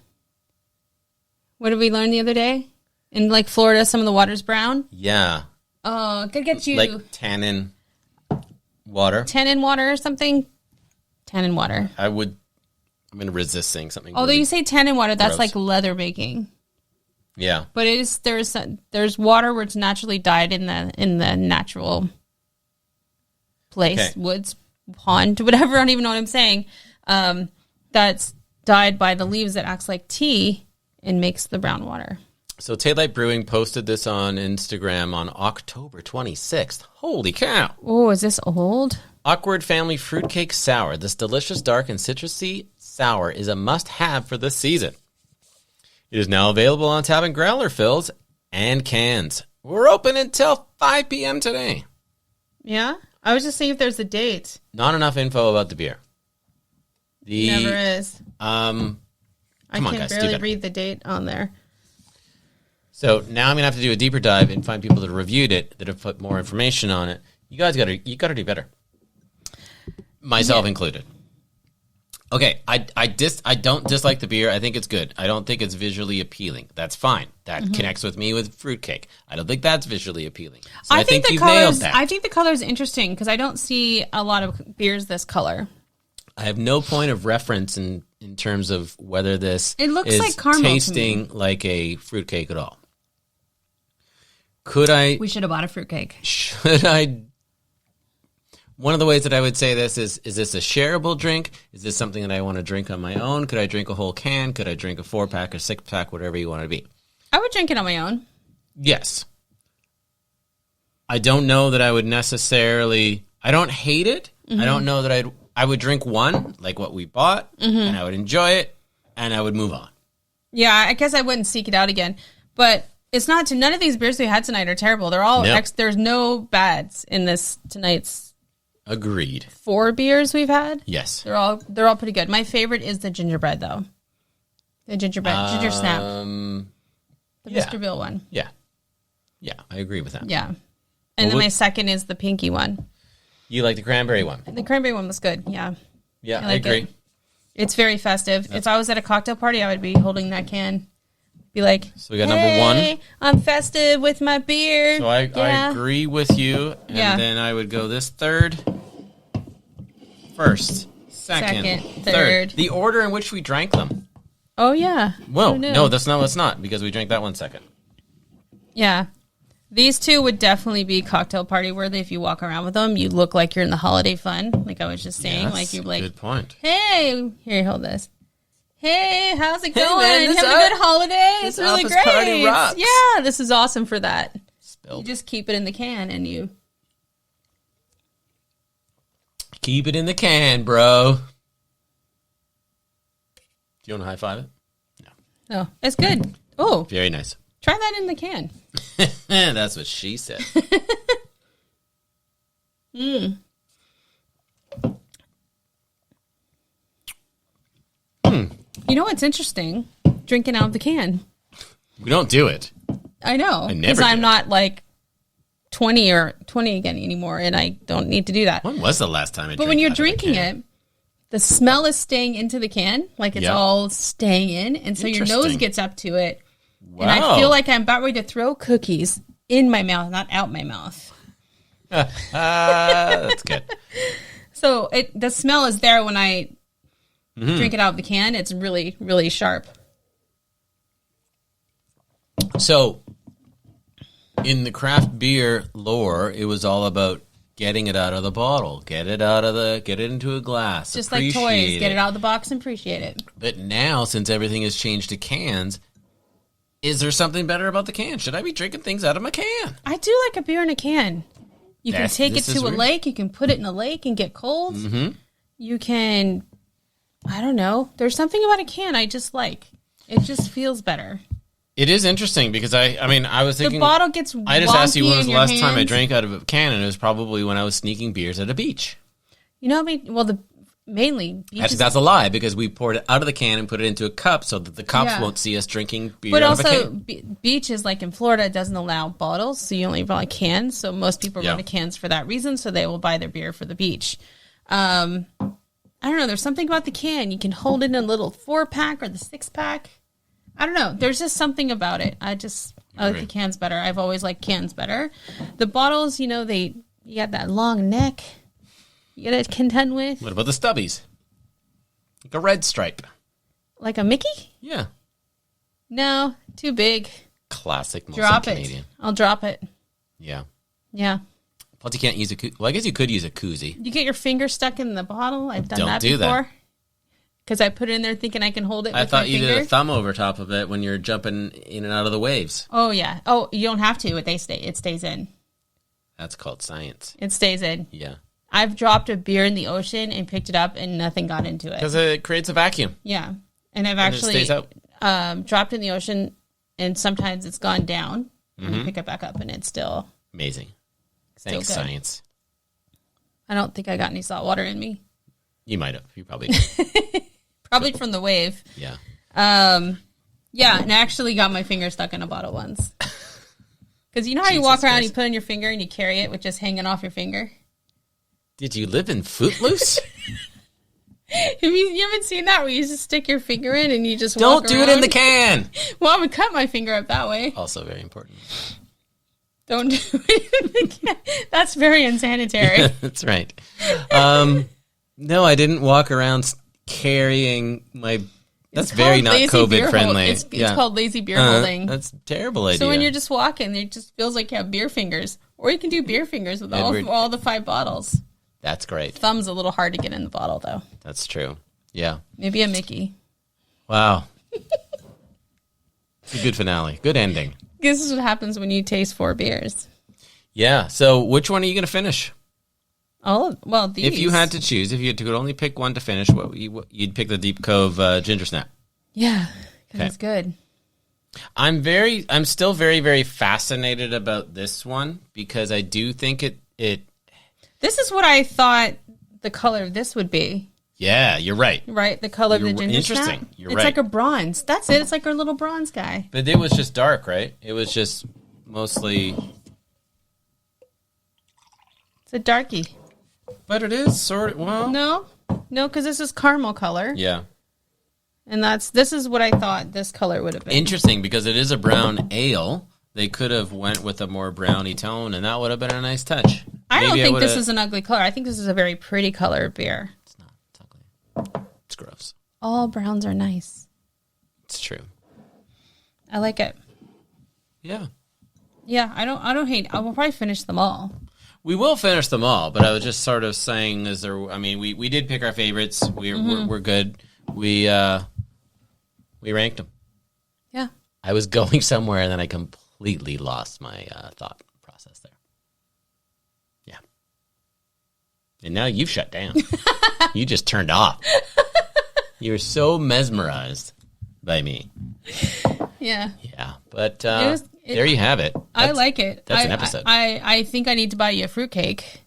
What did we learn the other day? In like Florida, some of the water's brown. Yeah. Oh, could get you like tannin water. Tannin water or something. Tannin water. I'm going to resist saying something. Although you say tannin water, that's like leather making. Yeah, but it is there's water where it's naturally dyed in the natural place, okay. Woods, pond, whatever. I don't even know what I'm saying. That's dyed by the leaves that acts like tea and makes the brown water. So Taylight Brewing posted this on Instagram on October 26th. Holy cow! Oh, is this old? Awkward Family Fruitcake Sour. This delicious, dark, and citrusy sour is a must-have for this season. It is now available on tap in growler fills and cans. We're open until 5 p.m. today. Yeah? I was just seeing if there's a date. Not enough info about the beer. Never is. I can barely read the date on there. So now I'm going to have to do a deeper dive and find people that reviewed it, that have put more information on it. You guys got to do better. Myself included. Okay, I don't dislike the beer. I think it's good. I don't think it's visually appealing. That's fine. That connects with me with fruitcake. I don't think that's visually appealing. So I think you've nailed that. I think the color is interesting because I don't see a lot of beers this color. I have no point of reference in terms of whether this is like caramel tasting like a fruitcake at all. Could I? We should have bought a fruitcake. Should I? One of the ways that I would say this is this a shareable drink? Is this something that I want to drink on my own? Could I drink a whole can? Could I drink a 4-pack or 6-pack, whatever you want to be? I would drink it on my own. Yes. I don't know that I would necessarily... I don't hate it. Mm-hmm. I don't know that I would drink one, like what we bought, and I would enjoy it, and I would move on. Yeah, I guess I wouldn't seek it out again. But it's not... None of these beers we had tonight are terrible. They're all... There's no bads in this tonight's... Agreed. 4 beers we've had? Yes. They're all pretty good. My favorite is the gingerbread, though. The gingerbread. Ginger snap. The Mr. Bill one. Yeah. Yeah, I agree with that. Yeah. And then my second is the pinky one. You like the cranberry one? The cranberry one was good, yeah. Yeah, I agree. It's very festive. If I was at a cocktail party, I would be holding that can. Be like, so we got number 1. I'm festive with my beer. So I agree with you. And then I would go this third. First, second, third. The order in which we drank them. Oh, yeah. Well, no, that's not because we drank that one second. Yeah. These two would definitely be cocktail party worthy. If you walk around with them, you look like you're in the holiday fun. Like I was just saying. Yes, like you're like, good point. Hey, here, hold this. hey, how's it going? Man, have a good holiday? It's really great. Party rocks. Yeah, this is awesome for that. Spilled. You just keep it in the can and you... Keep it in the can, bro. Do you want to high-five it? No. Oh, it's good. Oh. Very nice. Try that in the can. That's what she said. You know what's interesting? Drinking out of the can. We don't do it. I know. Because I'm not like 20 again anymore, and I don't need to do that. When was the last time I drank? But when you're drinking it, the smell is staying into the can, like it's all staying in, and so your nose gets up to it. Wow. And I feel like I'm about ready to throw cookies in my mouth, not out my mouth. That's good. So the smell is there when I drink it out of the can. It's really, really sharp. So in the craft beer lore, it was all about getting it out of the bottle, get it into a glass. Just like toys, get it out of the box and appreciate it. But now, since everything has changed to cans, is there something better about the can? Should I be drinking things out of my can? I do like a beer in a can. You can take it to a lake. You can put it in a lake and get cold. Mm-hmm. You can, I don't know. There's something about a can I just like. It just feels better. It is interesting because I was thinking... The bottle gets wonky. I just asked you when was the last time I drank out of a can, and it was probably when I was sneaking beers at a beach. You know what I mean? Well, mainly... Actually, that's a lie, because we poured it out of the can and put it into a cup so that the cops won't see us drinking beer out of a can. But also, beaches, like in Florida, doesn't allow bottles, so you only buy cans. So most people run to cans for that reason, so they will buy their beer for the beach. I don't know. There's something about the can. You can hold it in a little 4-pack or the 6-pack. I don't know. There's just something about it. I like the cans better. I've always liked cans better. The bottles, you got that long neck you got to contend with. What about the stubbies? Like a red stripe. Like a Mickey? Yeah. No, too big. Classic. Drop Canadian. it. I'll drop it. Yeah. Yeah. Plus, you can't use well, I guess you could use a koozie. You get your finger stuck in the bottle. I've done that before. Because I put it in there thinking I can hold it with my finger. I thought you did a thumb over top of it when you're jumping in and out of the waves. Oh, yeah. Oh, you don't have to. It stays in. That's called science. It stays in. Yeah. I've dropped a beer in the ocean and picked it up and nothing got into it. Because it creates a vacuum. Yeah. And I've actually it stays out. Dropped in the ocean and sometimes it's gone down. And you pick it back up and it's still... Amazing. Thanks, good. Science. I don't think I got any salt water in me. You might have. You probably Probably from the wave. Yeah. Yeah, and I actually got my finger stuck in a bottle once. Because you know how you walk around and you put on your finger and you carry it with just hanging off your finger? Did you live in Footloose? You haven't seen that where you just stick your finger in and you just Don't walk do around? It in the can. Well, I would cut my finger up that way. Also very important. Don't do it in the can. That's very unsanitary. That's right. No, I didn't walk around carrying my... That's very not COVID friendly. It's called lazy beer holding. That's a terrible idea. So when you're just walking, it just feels like you have beer fingers. Or you can do beer fingers with all the 5 bottles. That's great. Thumb's a little hard to get in the bottle, though. That's true. Yeah. Maybe a Mickey. Wow. It's a good finale. Good ending. This is what happens when you taste 4 beers. Yeah. So which one are you going to finish? These. If you had to choose, if you could only pick one to finish, you'd pick the Deep Cove Ginger Snap. Yeah, because it's good. I'm still very, very fascinated about this one because I do think it. This is what I thought the color of this would be. Yeah, you're right. Right, the color of the Ginger Snap. Interesting. You're right. It's like a bronze. That's it. It's like our little bronze guy. But it was just dark, right? It was just mostly. It's a darkie. But it is sort of, well... No, because this is caramel color. Yeah. And this is what I thought this color would have been. Interesting, because it is a brown ale. They could have went with a more browny tone, and that would have been a nice touch. I don't think this is an ugly color. I think this is a very pretty color of beer. It's not. It's ugly. It's gross. All browns are nice. It's true. I like it. Yeah. Yeah, I don't hate... I will probably finish them all. We will finish them all, but I was just sort of saying, we did pick our favorites. We're good. We We ranked them. Yeah. I was going somewhere, and then I completely lost my thought process there. Yeah. And now you've shut down. You just turned off. You were so mesmerized by me. Yeah. Yeah. But there you have it. I like it. That's an episode. I think I need to buy you a fruitcake.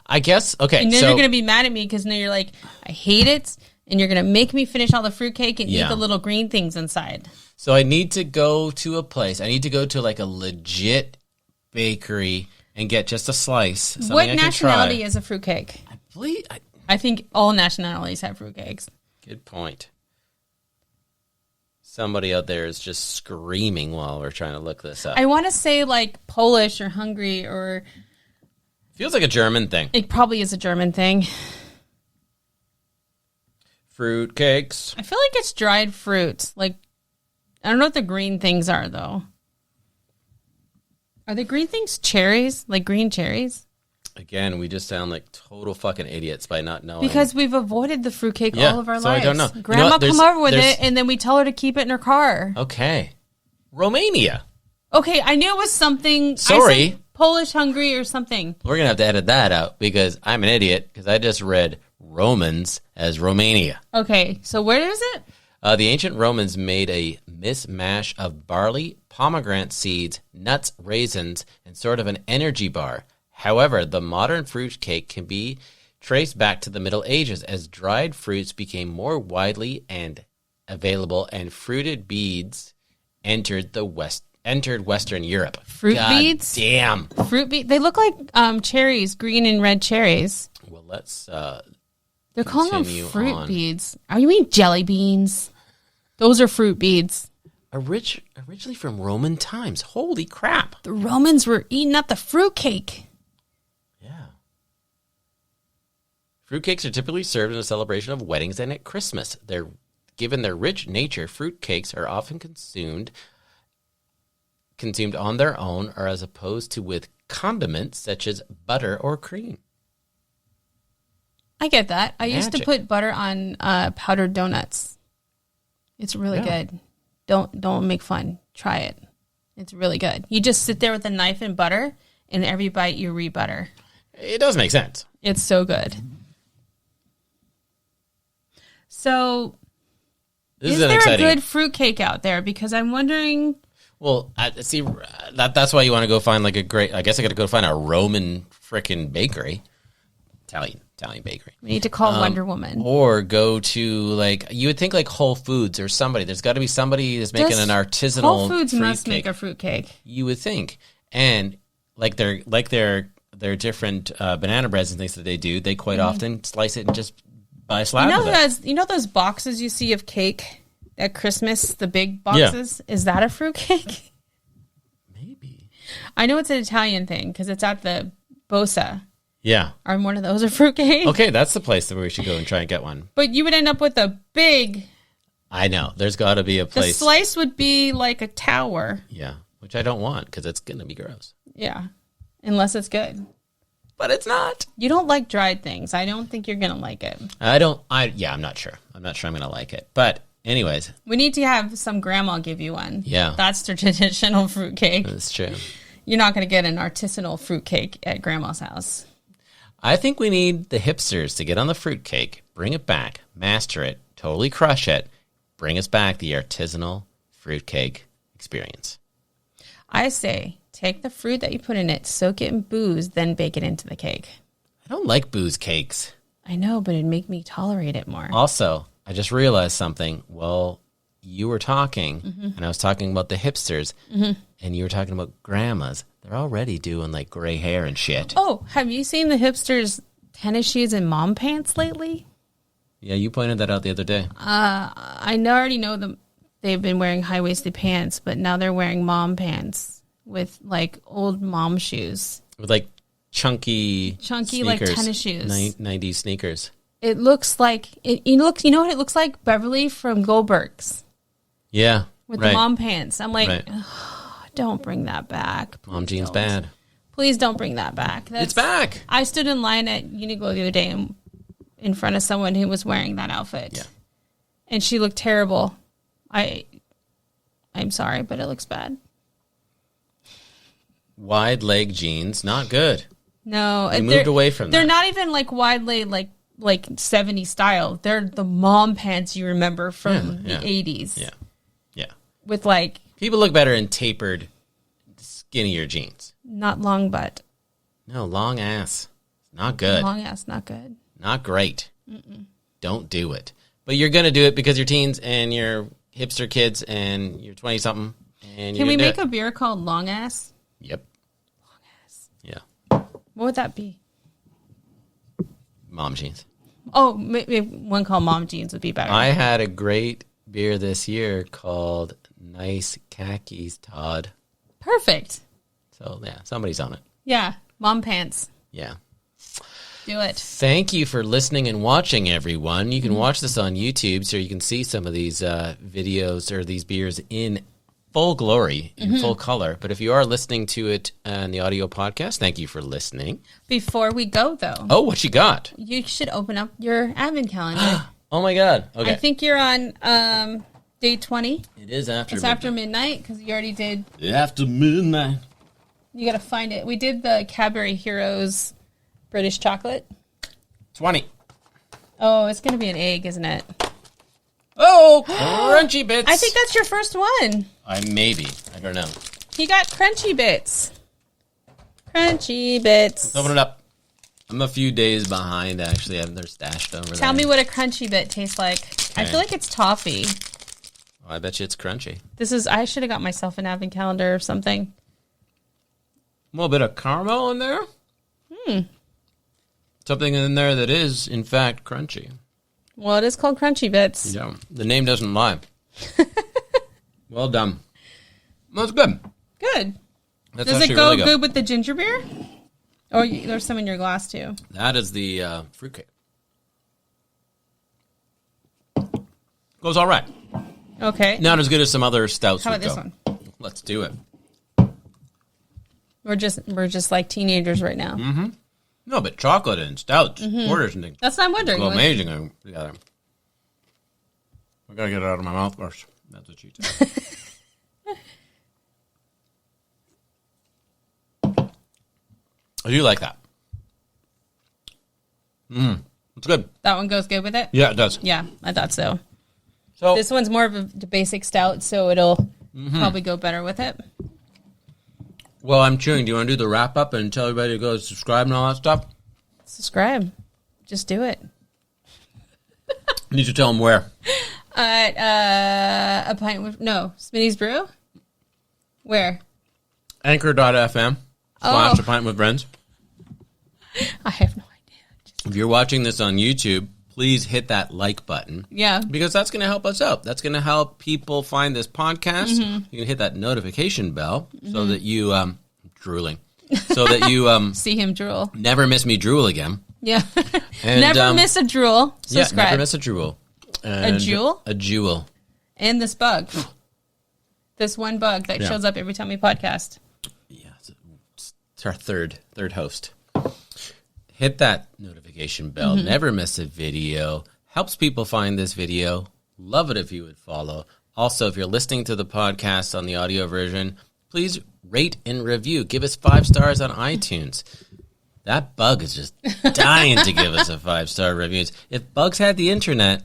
I guess. Okay. And then you're going to be mad at me because now you're like, I hate it. And you're going to make me finish all the fruitcake and eat the little green things inside. So I need to go to a place. I need to go to like a legit bakery and get just a slice. What nationality is a fruitcake? I think all nationalities have fruitcakes. Good point. Somebody out there is just screaming while we're trying to look this up. I want to say like Polish or Hungary or... Feels like a German thing. It probably is a German thing. Fruit cakes. I feel like it's dried fruits. Like, I don't know what the green things are, though. Are the green things cherries? Like green cherries? Again, we just sound like total fucking idiots by not knowing. Because we've avoided the fruitcake all of our lives. I don't know. Grandma come over with it, and then we tell her to keep it in her car. Okay. Romania. Okay, I knew it was something. Sorry. Polish, Hungary, or something. We're going to have to edit that out because I'm an idiot because I just read Romans as Romania. Okay, so where is it? The ancient Romans made a mishmash of barley, pomegranate seeds, nuts, raisins, and sort of an energy bar. However, the modern fruit cake can be traced back to the Middle Ages as dried fruits became more widely and available and fruited beads entered Western Europe. Fruit beads? Damn. Fruit beads. They look like cherries, green and red cherries. Well, let's they're calling them fruit beads. Oh, you mean jelly beans? Those are fruit beads. Originally from Roman times. Holy crap. The Romans were eating up the fruit cake. Yeah. Fruitcakes are typically served in a celebration of weddings and at Christmas. Given their rich nature, fruitcakes are often consumed on their own or as opposed to with condiments such as butter or cream. I get that. I used to put butter on powdered donuts. It's really good. Don't make fun. Try it. It's really good. You just sit there with a knife and butter, and every bite you re-butter. It does make sense. It's so good. So, is there a good fruitcake out there? Because I'm wondering... Well, see, that's why you want to go find like a great... I guess I got to go find a Roman frickin' bakery. Italian bakery. We need to call Wonder Woman. Or go to, like, you would think like Whole Foods or somebody. There's got to be somebody that's making an artisanal Whole Foods must make a fruitcake. You would think. And like their different banana breads and things that they do, they quite often slice it and just buy a slab of it. You know those boxes you see of cake at Christmas, the big boxes? Yeah. Is that a fruitcake? Maybe. I know it's an Italian thing because it's at the Bosa. Yeah. Are one of those a fruitcake? Okay, that's the place that we should go and try and get one. But you would end up with a big... I know. There's got to be a place. The slice would be like a tower. Yeah, which I don't want because it's going to be gross. Yeah, unless it's good. But it's not. You don't like dried things. I don't think you're going to like it. I'm not sure. I'm not sure I'm going to like it. But anyways. We need to have some grandma give you one. Yeah. That's the traditional fruitcake. That's true. You're not going to get an artisanal fruitcake at grandma's house. I think we need the hipsters to get on the fruitcake, bring it back, master it, totally crush it, bring us back the artisanal fruitcake experience. I say, take the fruit that you put in it, soak it in booze, then bake it into the cake. I don't like booze cakes. I know, but it'd make me tolerate it more. Also, I just realized something. Well, you were talking, and I was talking about the hipsters, and you were talking about grandmas. They're already doing, like, gray hair and shit. Oh, have you seen the hipsters' tennis shoes and mom pants lately? Yeah, you pointed that out the other day. I already know them. They've been wearing high-waisted pants, but now they're wearing mom pants with, like, old mom shoes. With, like, chunky sneakers, like, tennis shoes. 90s sneakers. It looks like... You know what it looks like? Beverly from Goldberg's. Yeah, with the mom pants. I'm like... Don't bring that back. Please Mom jeans bad. Please don't bring that back. It's back. I stood in line at Uniqlo the other day in front of someone who was wearing that outfit. Yeah. And she looked terrible. I'm sorry, but it looks bad. Wide leg jeans, not good. No, we moved away from that. They're not even like wide leg, like 70s style. They're the mom pants you remember from the 80s. Yeah, yeah. With like people look better in tapered, skinnier jeans. Not long butt. No, long ass. Not good. Long ass, not good. Not great. Don't do it. But you're gonna do it because you're teens and you're hipster kids and you're 20-something. And can we make a beer called Long Ass? Yep. Long ass. Yeah. What would that be? Mom jeans. Oh, maybe one called Mom Jeans would be better. I had a great beer this year called Nice Khakis, Todd. Perfect. So, yeah, somebody's on it. Yeah, mom pants. Yeah. Do it. Thank you for listening and watching, everyone. You can watch this on YouTube so you can see some of these videos or these beers in full glory, in full color. But if you are listening to it on the audio podcast, thank you for listening. Before we go, though. Oh, what you got? You should open up your advent calendar. Oh, my God. Okay. I think you're on day 20. It is after It's after midnight because you already did. After midnight. You got to find it. We did the Cadbury Heroes British chocolate. 20. Oh, it's going to be an egg, isn't it? Oh, crunchy bits. I think that's your first one. Maybe. I don't know. He got crunchy bits. Crunchy bits. Let's open it up. I'm a few days behind, actually. They're stashed over there. Tell me what a crunchy bit tastes like. Okay. I feel like it's toffee. Oh, I bet you it's crunchy. I should have got myself an advent calendar or something. A little bit of caramel in there. Something in there that is, in fact, crunchy. Well, it is called Crunchy Bits. Yeah, the name doesn't lie. Well done. That's good. Good. That's Does it go really good with the ginger beer? Or there's some in your glass, too. That is the fruitcake. Goes all right. Okay. Not as good as some other stouts. How about this one? Let's do it. We're just like teenagers right now. Mm-hmm. No, but chocolate and stouts, porters and things. That's what I'm wondering. Go amazing together. I gotta get it out of my mouth first. That's what you do. I do like that. It's good. That one goes good with it? Yeah, it does. Yeah, I thought so. So this one's more of a basic stout, so it'll probably go better with it. Well, I'm chewing. Do you want to do the wrap up and tell everybody to go subscribe and all that stuff? Subscribe. Just do it. You need to tell them where. At a pint with Smitty's Brew. Where? Anchor.fm / A Pint with Friends. I have no idea. If you're watching this on YouTube, please hit that like button. Yeah. Because that's going to help us out. That's going to help people find this podcast. You can hit that notification bell so that you, drooling, so that you see him drool. Never miss me drool again. Yeah. And, never miss a drool. Subscribe. Yeah, never miss a drool. And a jewel? A jewel. And this bug. This one bug that shows up every time we podcast. Yeah. It's our third host. Hit that notification bell. Never miss a video. Helps people find this video. Love it if you would follow. Also, if you're listening to the podcast on the audio version, please rate and review. Give us 5 stars on iTunes. That bug is just dying to give us a 5-star review. If bugs had the internet,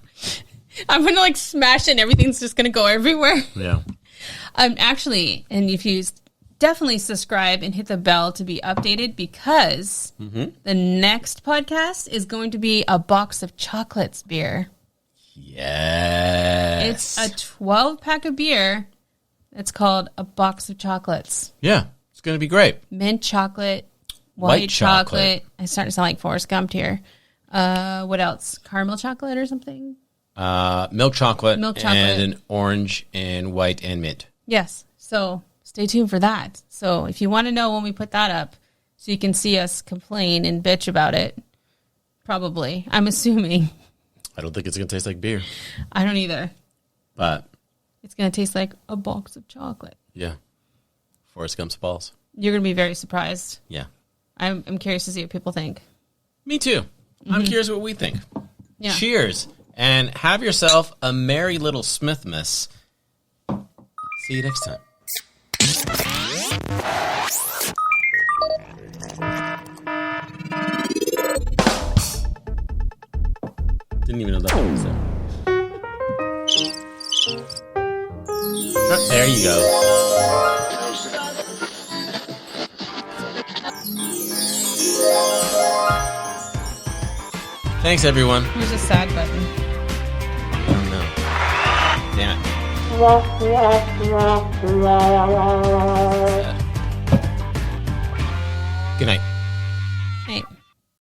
I'm going to smash it and everything's just going to go everywhere. Yeah. Actually, and if you definitely subscribe and hit the bell to be updated because the next podcast is going to be a box of chocolates beer. Yes. It's a 12-pack of beer. It's called a box of chocolates. Yeah. It's going to be great. Mint chocolate, white chocolate. I'm starting to sound like Forrest Gump here. What else? Caramel chocolate or something? Milk chocolate. And an orange and white and mint. Yes. So stay tuned for that. So if you want to know when we put that up, so you can see us complain and bitch about it, probably. I'm assuming. I don't think it's going to taste like beer. I don't either. But it's going to taste like a box of chocolate. Yeah. Forrest Gump's balls. You're going to be very surprised. Yeah. I'm curious to see what people think. Me too. I'm curious what we think. Yeah. Cheers. And have yourself a merry little Smithmas. See you next time. Didn't even know that was there. Oh, there you go. Thanks, everyone. Here's a sad button. Oh, no. Damn it.